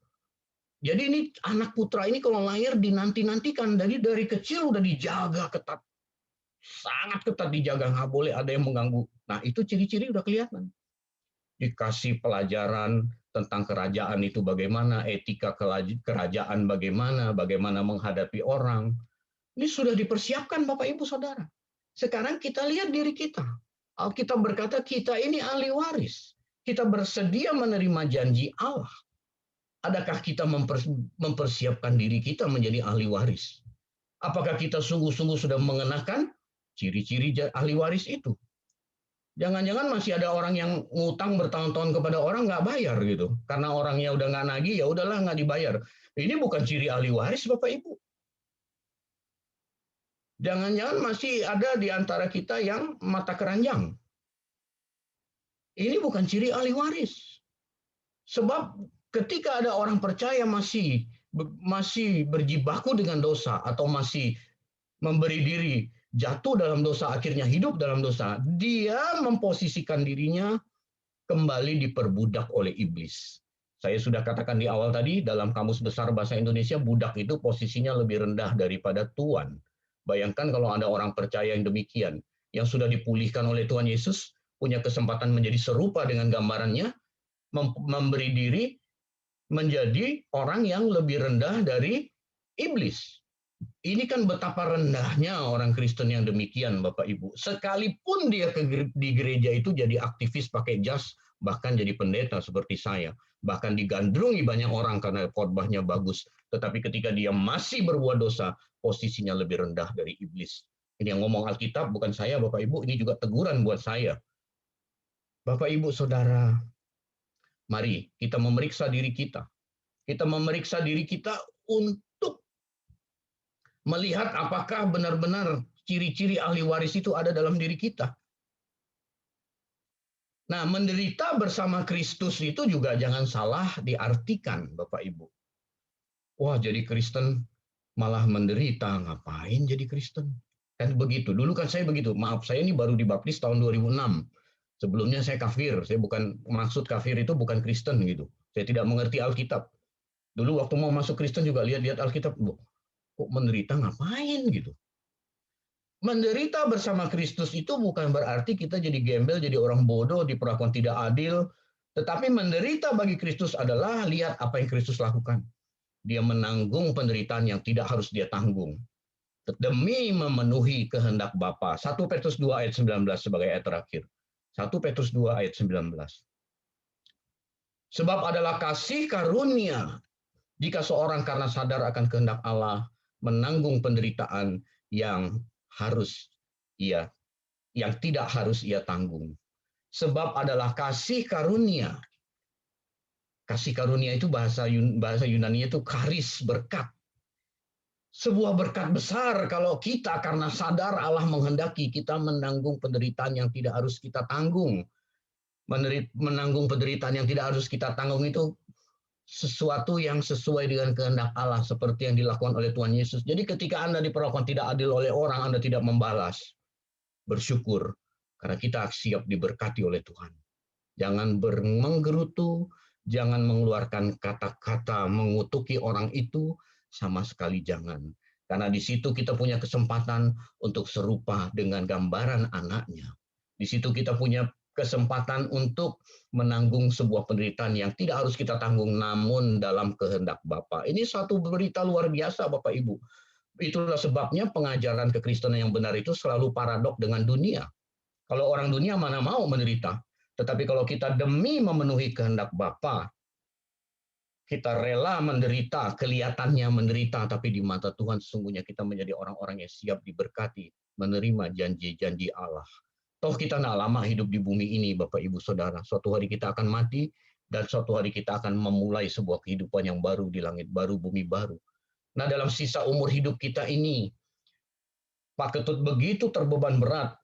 Jadi ini anak putra ini kalau lahir dinanti-nantikan, dari kecil udah dijaga ketat. Sangat ketat dijaga, nggak boleh ada yang mengganggu. Nah, itu ciri-ciri udah kelihatan. Dikasih pelajaran tentang kerajaan itu bagaimana, etika kerajaan bagaimana menghadapi orang. Ini sudah dipersiapkan Bapak Ibu Saudara. Sekarang kita lihat diri kita. Alkitab berkata kita ini ahli waris. Kita bersedia menerima janji Allah. Adakah kita mempersiapkan diri kita menjadi ahli waris? Apakah kita sungguh-sungguh sudah mengenakan ciri-ciri ahli waris itu? Jangan-jangan masih ada orang yang ngutang bertahun-tahun kepada orang nggak bayar gitu. Karena orangnya udah nggak nagih, ya udahlah nggak dibayar. Ini bukan ciri ahli waris Bapak Ibu. Jangan-jangan masih ada di antara kita yang mata keranjang. Ini bukan ciri ahli waris. Sebab ketika ada orang percaya masih berjibaku dengan dosa atau masih memberi diri jatuh dalam dosa, akhirnya hidup dalam dosa, dia memposisikan dirinya kembali diperbudak oleh iblis. Saya sudah katakan di awal tadi, dalam Kamus Besar Bahasa Indonesia, budak itu posisinya lebih rendah daripada tuan. Bayangkan kalau ada orang percaya yang demikian, yang sudah dipulihkan oleh Tuhan Yesus, punya kesempatan menjadi serupa dengan gambarannya, memberi diri menjadi orang yang lebih rendah dari iblis. Ini kan betapa rendahnya orang Kristen yang demikian, Bapak Ibu. Sekalipun dia di gereja itu jadi aktivis pakai jas, bahkan jadi pendeta seperti saya. Bahkan digandrungi banyak orang karena khotbahnya bagus. Tetapi ketika dia masih berbuat dosa, posisinya lebih rendah dari iblis. Ini yang ngomong Alkitab, bukan saya, Bapak Ibu. Ini juga teguran buat saya. Bapak Ibu Saudara, mari kita memeriksa diri kita. Kita memeriksa diri kita untuk melihat apakah benar-benar ciri-ciri ahli waris itu ada dalam diri kita. Nah, menderita bersama Kristus itu juga jangan salah diartikan, Bapak Ibu. Wah, jadi Kristen malah menderita. Ngapain jadi Kristen? Kan begitu. Dulu kan saya begitu. Maaf, saya ini baru dibaptis tahun 2006. Sebelumnya saya kafir. Saya bukan, maksud kafir itu bukan Kristen gitu. Saya tidak mengerti Alkitab. Dulu waktu mau masuk Kristen juga lihat-lihat Alkitab. Kok menderita ngapain gitu. Menderita bersama Kristus itu bukan berarti kita jadi gembel, jadi orang bodoh, diperlakukan tidak adil. Tetapi menderita bagi Kristus adalah lihat apa yang Kristus lakukan. Dia menanggung penderitaan yang tidak harus dia tanggung. Demi memenuhi kehendak Bapa. 1 Petrus 2 ayat 19 sebagai ayat terakhir. 1 Petrus 2 ayat 19. Sebab adalah kasih karunia jika seorang karena sadar akan kehendak Allah menanggung penderitaan yang tidak harus ia tanggung. Sebab adalah kasih karunia. Kasih karunia itu bahasa Yunani itu charis, berkat. Sebuah berkat besar kalau kita karena sadar Allah menghendaki kita menanggung penderitaan yang tidak harus kita tanggung. Menanggung penderitaan yang tidak harus kita tanggung itu sesuatu yang sesuai dengan kehendak Allah seperti yang dilakukan oleh Tuhan Yesus. Jadi ketika Anda diperlakukan tidak adil oleh orang, Anda tidak membalas. Bersyukur karena kita siap diberkati oleh Tuhan. Jangan menggerutu, jangan mengeluarkan kata-kata mengutuki orang itu, sama sekali jangan. Karena di situ kita punya kesempatan untuk serupa dengan gambaran anaknya. Di situ kita punya kesempatan untuk menanggung sebuah penderitaan yang tidak harus kita tanggung, namun dalam kehendak Bapa. Ini satu berita luar biasa, Bapak Ibu. Itulah sebabnya pengajaran kekristenan yang benar itu selalu paradok dengan dunia. Kalau orang dunia mana mau menderita, tetapi kalau kita demi memenuhi kehendak Bapa, kita rela menderita, kelihatannya menderita, tapi di mata Tuhan sesungguhnya kita menjadi orang-orang yang siap diberkati, menerima janji-janji Allah. Toh kita tidak lama hidup di bumi ini, Bapak Ibu Saudara. Suatu hari kita akan mati, dan suatu hari kita akan memulai sebuah kehidupan yang baru di langit baru, bumi baru. Nah, dalam sisa umur hidup kita ini, Pak Ketut begitu terbeban berat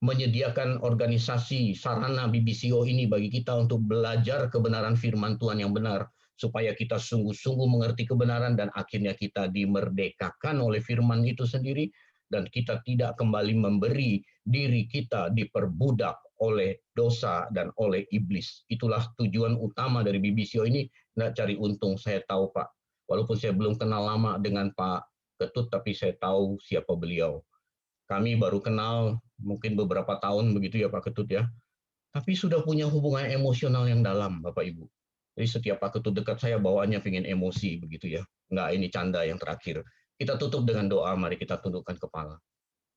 menyediakan organisasi sarana BBCO ini bagi kita untuk belajar kebenaran firman Tuhan yang benar, supaya kita sungguh-sungguh mengerti kebenaran dan akhirnya kita dimerdekakan oleh firman itu sendiri, dan kita tidak kembali memberi diri kita diperbudak oleh dosa dan oleh iblis. Itulah tujuan utama dari BBCO ini, nggak cari untung. Saya tahu, Pak, walaupun saya belum kenal lama dengan Pak Ketut, tapi saya tahu siapa beliau. Kami baru kenal mungkin beberapa tahun begitu ya Pak Ketut ya. Tapi sudah punya hubungan emosional yang dalam, Bapak Ibu. Jadi setiap Pak Ketut dekat saya bawaannya pengen emosi begitu ya. Enggak, ini canda yang terakhir. Kita tutup dengan doa, mari kita tundukkan kepala.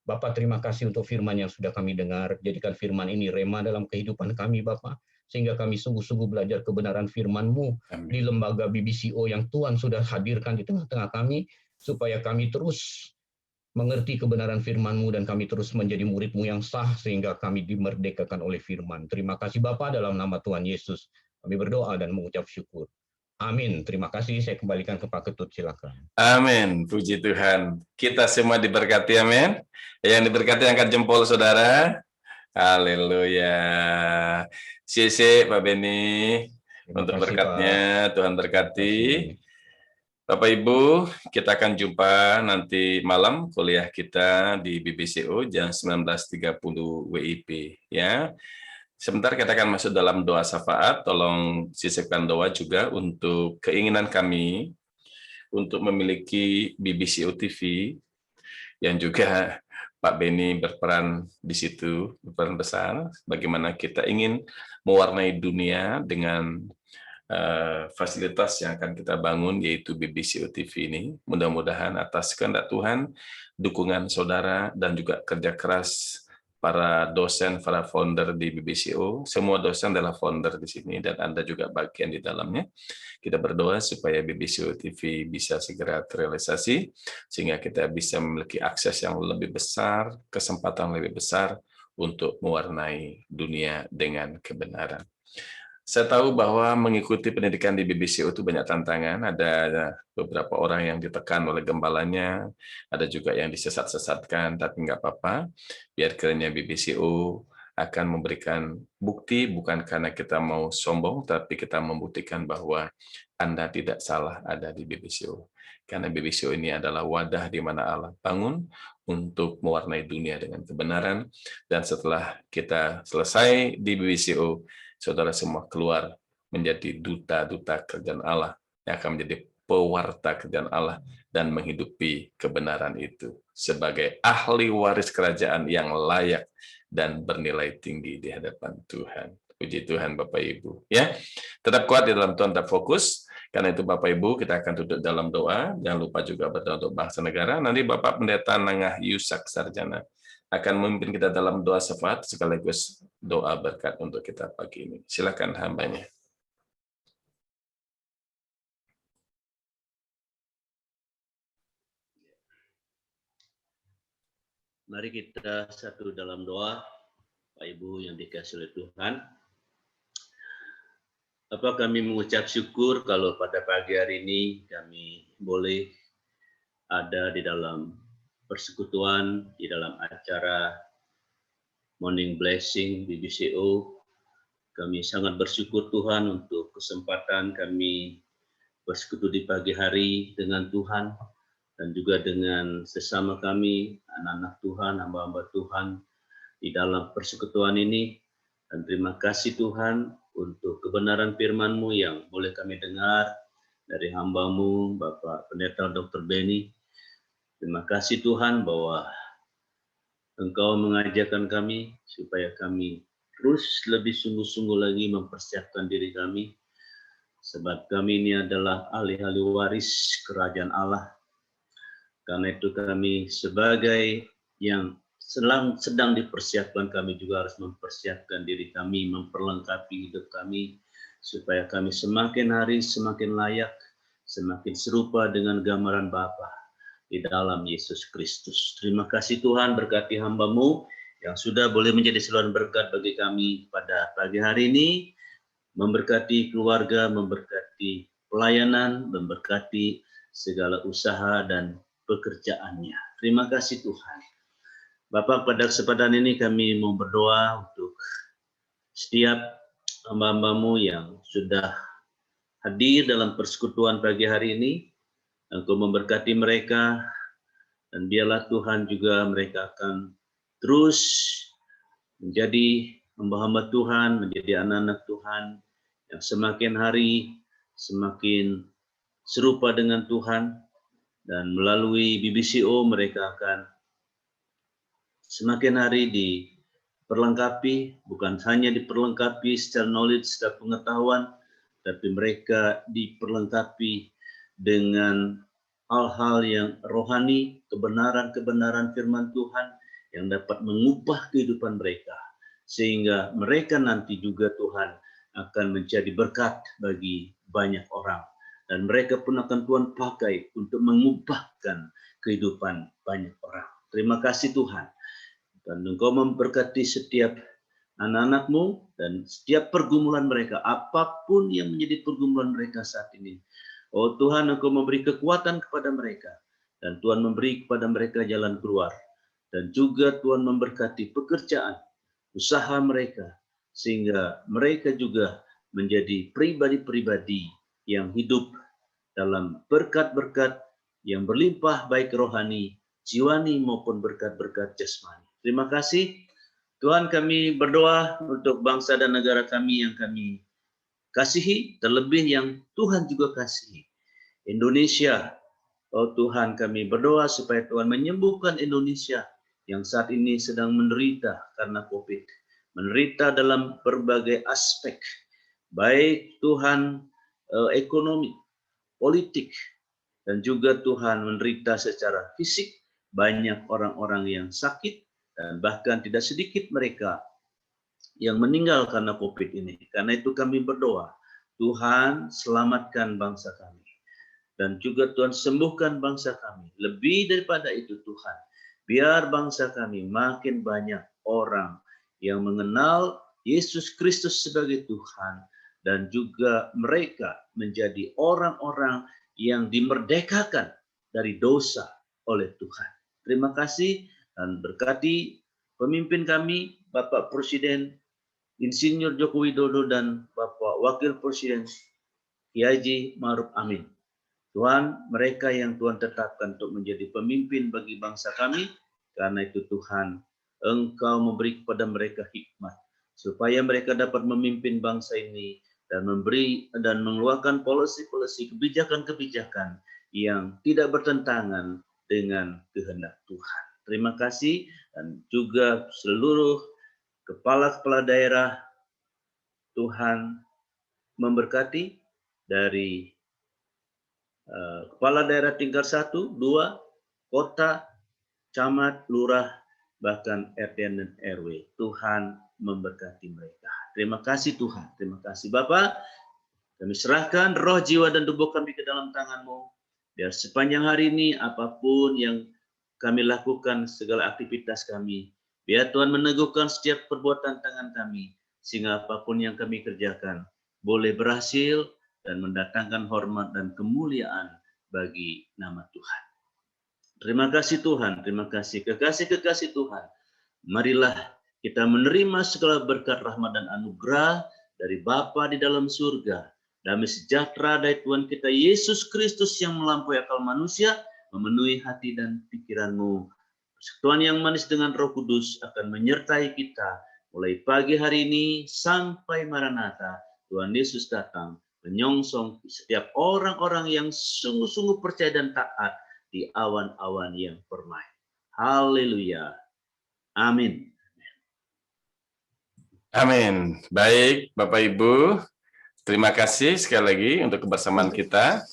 Bapak, terima kasih untuk firman yang sudah kami dengar. Jadikan firman ini rema dalam kehidupan kami, Bapak. Sehingga kami sungguh-sungguh belajar kebenaran firman-Mu di lembaga BBCO yang Tuhan sudah hadirkan di tengah-tengah kami, supaya kami terus mengerti kebenaran firman-Mu dan kami terus menjadi murid-Mu yang sah sehingga kami dimerdekakan oleh firman. Terima kasih Bapa, dalam nama Tuhan Yesus kami berdoa dan mengucap syukur. Amin. Terima kasih. Saya kembalikan ke Pak Ketut, silakan. Amin. Puji Tuhan. Kita semua diberkati, amin. Yang diberkati angkat jempol, saudara. Haleluya. Sisi Pak Beni untuk berkatnya. Pak. Tuhan berkati. Bapak Ibu, kita akan jumpa nanti malam kuliah kita di BBCO jam 19.30 WIB ya. Sebentar kita akan masuk dalam doa syafaat. Tolong sisipkan doa juga untuk keinginan kami untuk memiliki BBCO TV yang juga Pak Beni berperan di situ, berperan besar. Bagaimana kita ingin mewarnai dunia dengan fasilitas yang akan kita bangun, yaitu BBCO TV ini. Mudah-mudahan atas kehendak Tuhan, dukungan saudara, dan juga kerja keras para dosen, para founder di BBCO. Semua dosen adalah founder di sini dan Anda juga bagian di dalamnya. Kita berdoa supaya BBCO TV bisa segera terrealisasi, sehingga kita bisa memiliki akses yang lebih besar, kesempatan lebih besar untuk mewarnai dunia dengan kebenaran. Saya tahu bahwa mengikuti pendidikan di BBCO itu banyak tantangan, ada beberapa orang yang ditekan oleh gembalanya, ada juga yang disesat-sesatkan, tapi nggak apa-apa, biar kiranya BBCO akan memberikan bukti, bukan karena kita mau sombong, tapi kita membuktikan bahwa Anda tidak salah ada di BBCO. Karena BBCO ini adalah wadah di mana Allah bangun untuk mewarnai dunia dengan kebenaran, dan setelah kita selesai di BBCO, saudara semua keluar menjadi duta-duta kerjaan Allah yang akan menjadi pewarta kerjaan Allah dan menghidupi kebenaran itu sebagai ahli waris kerajaan yang layak dan bernilai tinggi di hadapan Tuhan. Puji Tuhan Bapak Ibu. Ya, tetap kuat di dalam Tuhan, tetap fokus. Karena itu Bapak Ibu, kita akan duduk dalam doa. Jangan lupa juga berdoa untuk bangsa negara. Nanti Bapak Pendeta Nangah Yusak Sarjana akan memimpin kita dalam doa syafaat sekaligus doa berkat untuk kita pagi ini. Silakan hambanya. Mari kita satu dalam doa, Pak Ibu yang dikasihi oleh Tuhan. Bapak, kami mengucap syukur kalau pada pagi hari ini kami boleh ada di dalam persekutuan, di dalam acara Morning Blessing BBCO. Kami sangat bersyukur Tuhan untuk kesempatan kami bersekutu di pagi hari dengan Tuhan dan juga dengan sesama kami, anak-anak Tuhan, hamba-hamba Tuhan di dalam persekutuan ini. Dan terima kasih Tuhan untuk kebenaran firman-Mu yang boleh kami dengar dari hamba-Mu, Bapak Pendeta Dr. Benny. Terima kasih Tuhan bahwa Engkau mengajarkan kami supaya kami terus lebih sungguh-sungguh lagi mempersiapkan diri kami, sebab kami ini adalah ahli-ahli waris kerajaan Allah. Karena itu kami sebagai yang sedang dipersiapkan, kami juga harus mempersiapkan diri kami, memperlengkapi hidup kami, supaya kami semakin hari semakin layak, semakin serupa dengan gambaran Bapa di dalam Yesus Kristus. Terima kasih Tuhan, berkati hamba-Mu yang sudah boleh menjadi saluran berkat bagi kami pada pagi hari ini, memberkati keluarga, memberkati pelayanan, memberkati segala usaha dan pekerjaannya. Terima kasih Tuhan. Bapak, pada kesempatan ini kami mau berdoa untuk setiap hamba-hamba-Mu yang sudah hadir dalam persekutuan pagi hari ini. Engkau memberkati mereka, dan biarlah Tuhan juga mereka akan terus menjadi hamba-hamba Tuhan, menjadi anak-anak Tuhan yang semakin hari semakin serupa dengan Tuhan. Dan melalui BBCO mereka akan semakin hari diperlengkapi, bukan hanya diperlengkapi secara knowledge, secara pengetahuan, tapi mereka diperlengkapi dengan hal-hal yang rohani, kebenaran-kebenaran firman Tuhan yang dapat mengubah kehidupan mereka. Sehingga mereka nanti juga Tuhan akan menjadi berkat bagi banyak orang. Dan mereka pun akan Tuhan pakai untuk mengubahkan kehidupan banyak orang. Terima kasih Tuhan. Dan Engkau memberkati setiap anak-anak-Mu dan setiap pergumulan mereka, apapun yang menjadi pergumulan mereka saat ini. Oh Tuhan, Engkau memberi kekuatan kepada mereka. Dan Tuhan memberi kepada mereka jalan keluar. Dan juga Tuhan memberkati pekerjaan, usaha mereka. Sehingga mereka juga menjadi pribadi-pribadi yang hidup dalam berkat-berkat yang berlimpah, baik rohani, jiwani maupun berkat-berkat jasmani. Terima kasih Tuhan, kami berdoa untuk bangsa dan negara kami yang kami kasihi, terlebih yang Tuhan juga kasihi, Indonesia. Oh Tuhan, kami berdoa supaya Tuhan menyembuhkan Indonesia yang saat ini sedang menderita karena COVID, menderita dalam berbagai aspek, baik Tuhan ekonomi, politik, dan juga Tuhan menderita secara fisik. Banyak orang-orang yang sakit, Dan bahkan tidak sedikit mereka yang meninggal karena COVID ini. Karena itu kami berdoa, Tuhan selamatkan bangsa kami. Dan juga Tuhan sembuhkan bangsa kami. Lebih daripada itu Tuhan, biar bangsa kami makin banyak orang yang mengenal Yesus Kristus sebagai Tuhan. Dan juga mereka menjadi orang-orang yang dimerdekakan dari dosa oleh Tuhan. Terima kasih dan berkati pemimpin kami, Bapak Presiden Insinyur Joko Widodo dan Bapak Wakil Presiden Kiai Haji Ma'ruf Amin. Tuhan, mereka yang Tuhan tetapkan untuk menjadi pemimpin bagi bangsa kami, karena itu Tuhan, Engkau memberi kepada mereka hikmat, supaya mereka dapat memimpin bangsa ini dan memberi dan mengeluarkan polisi-polisi, kebijakan-kebijakan yang tidak bertentangan dengan kehendak Tuhan. Terima kasih, dan juga seluruh kepala-kepala daerah, Tuhan memberkati dari kepala daerah tingkat 1, 2, kota, camat, lurah, bahkan RT dan RW. Tuhan memberkati mereka. Terima kasih Tuhan. Terima kasih Bapak. Kami serahkan roh, jiwa, dan tubuh kami ke dalam tangan-Mu. Biar sepanjang hari ini apapun yang kami lakukan, segala aktivitas kami, biar Tuhan meneguhkan setiap perbuatan tangan kami, sehingga apapun yang kami kerjakan boleh berhasil dan mendatangkan hormat dan kemuliaan bagi nama Tuhan. Terima kasih Tuhan, terima kasih kekasih-kekasih Tuhan. Marilah kita menerima segala berkat rahmat dan anugerah dari Bapa di dalam surga. Damai sejahtera dari Tuhan kita Yesus Kristus yang melampaui akal manusia, memenuhi hati dan pikiranmu. Persekutuan yang manis dengan Roh Kudus akan menyertai kita mulai pagi hari ini sampai Maranatha. Tuhan Yesus datang menyongsong setiap orang-orang yang sungguh-sungguh percaya dan taat di awan-awan yang permai. Haleluya. Amin. Amin. Baik, Bapak Ibu, terima kasih sekali lagi untuk kebersamaan kita.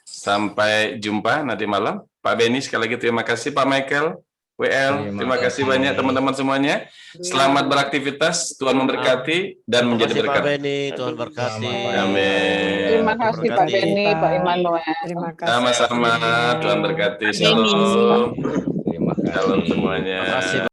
Sampai jumpa nanti malam. Pak Beni sekali lagi terima kasih, Pak Michael, WL, terima kasih banyak teman-teman semuanya. Selamat beraktivitas, Tuhan memberkati dan menjadi berkat. Pak Beni, Tuhan berkati. Amin. Terima kasih Pak Beni, Pak Immanuel. Terima kasih. Sama-sama, Tuhan berkati. Amin. Shalom. Terima kasih. Shalom semuanya. Terima kasih.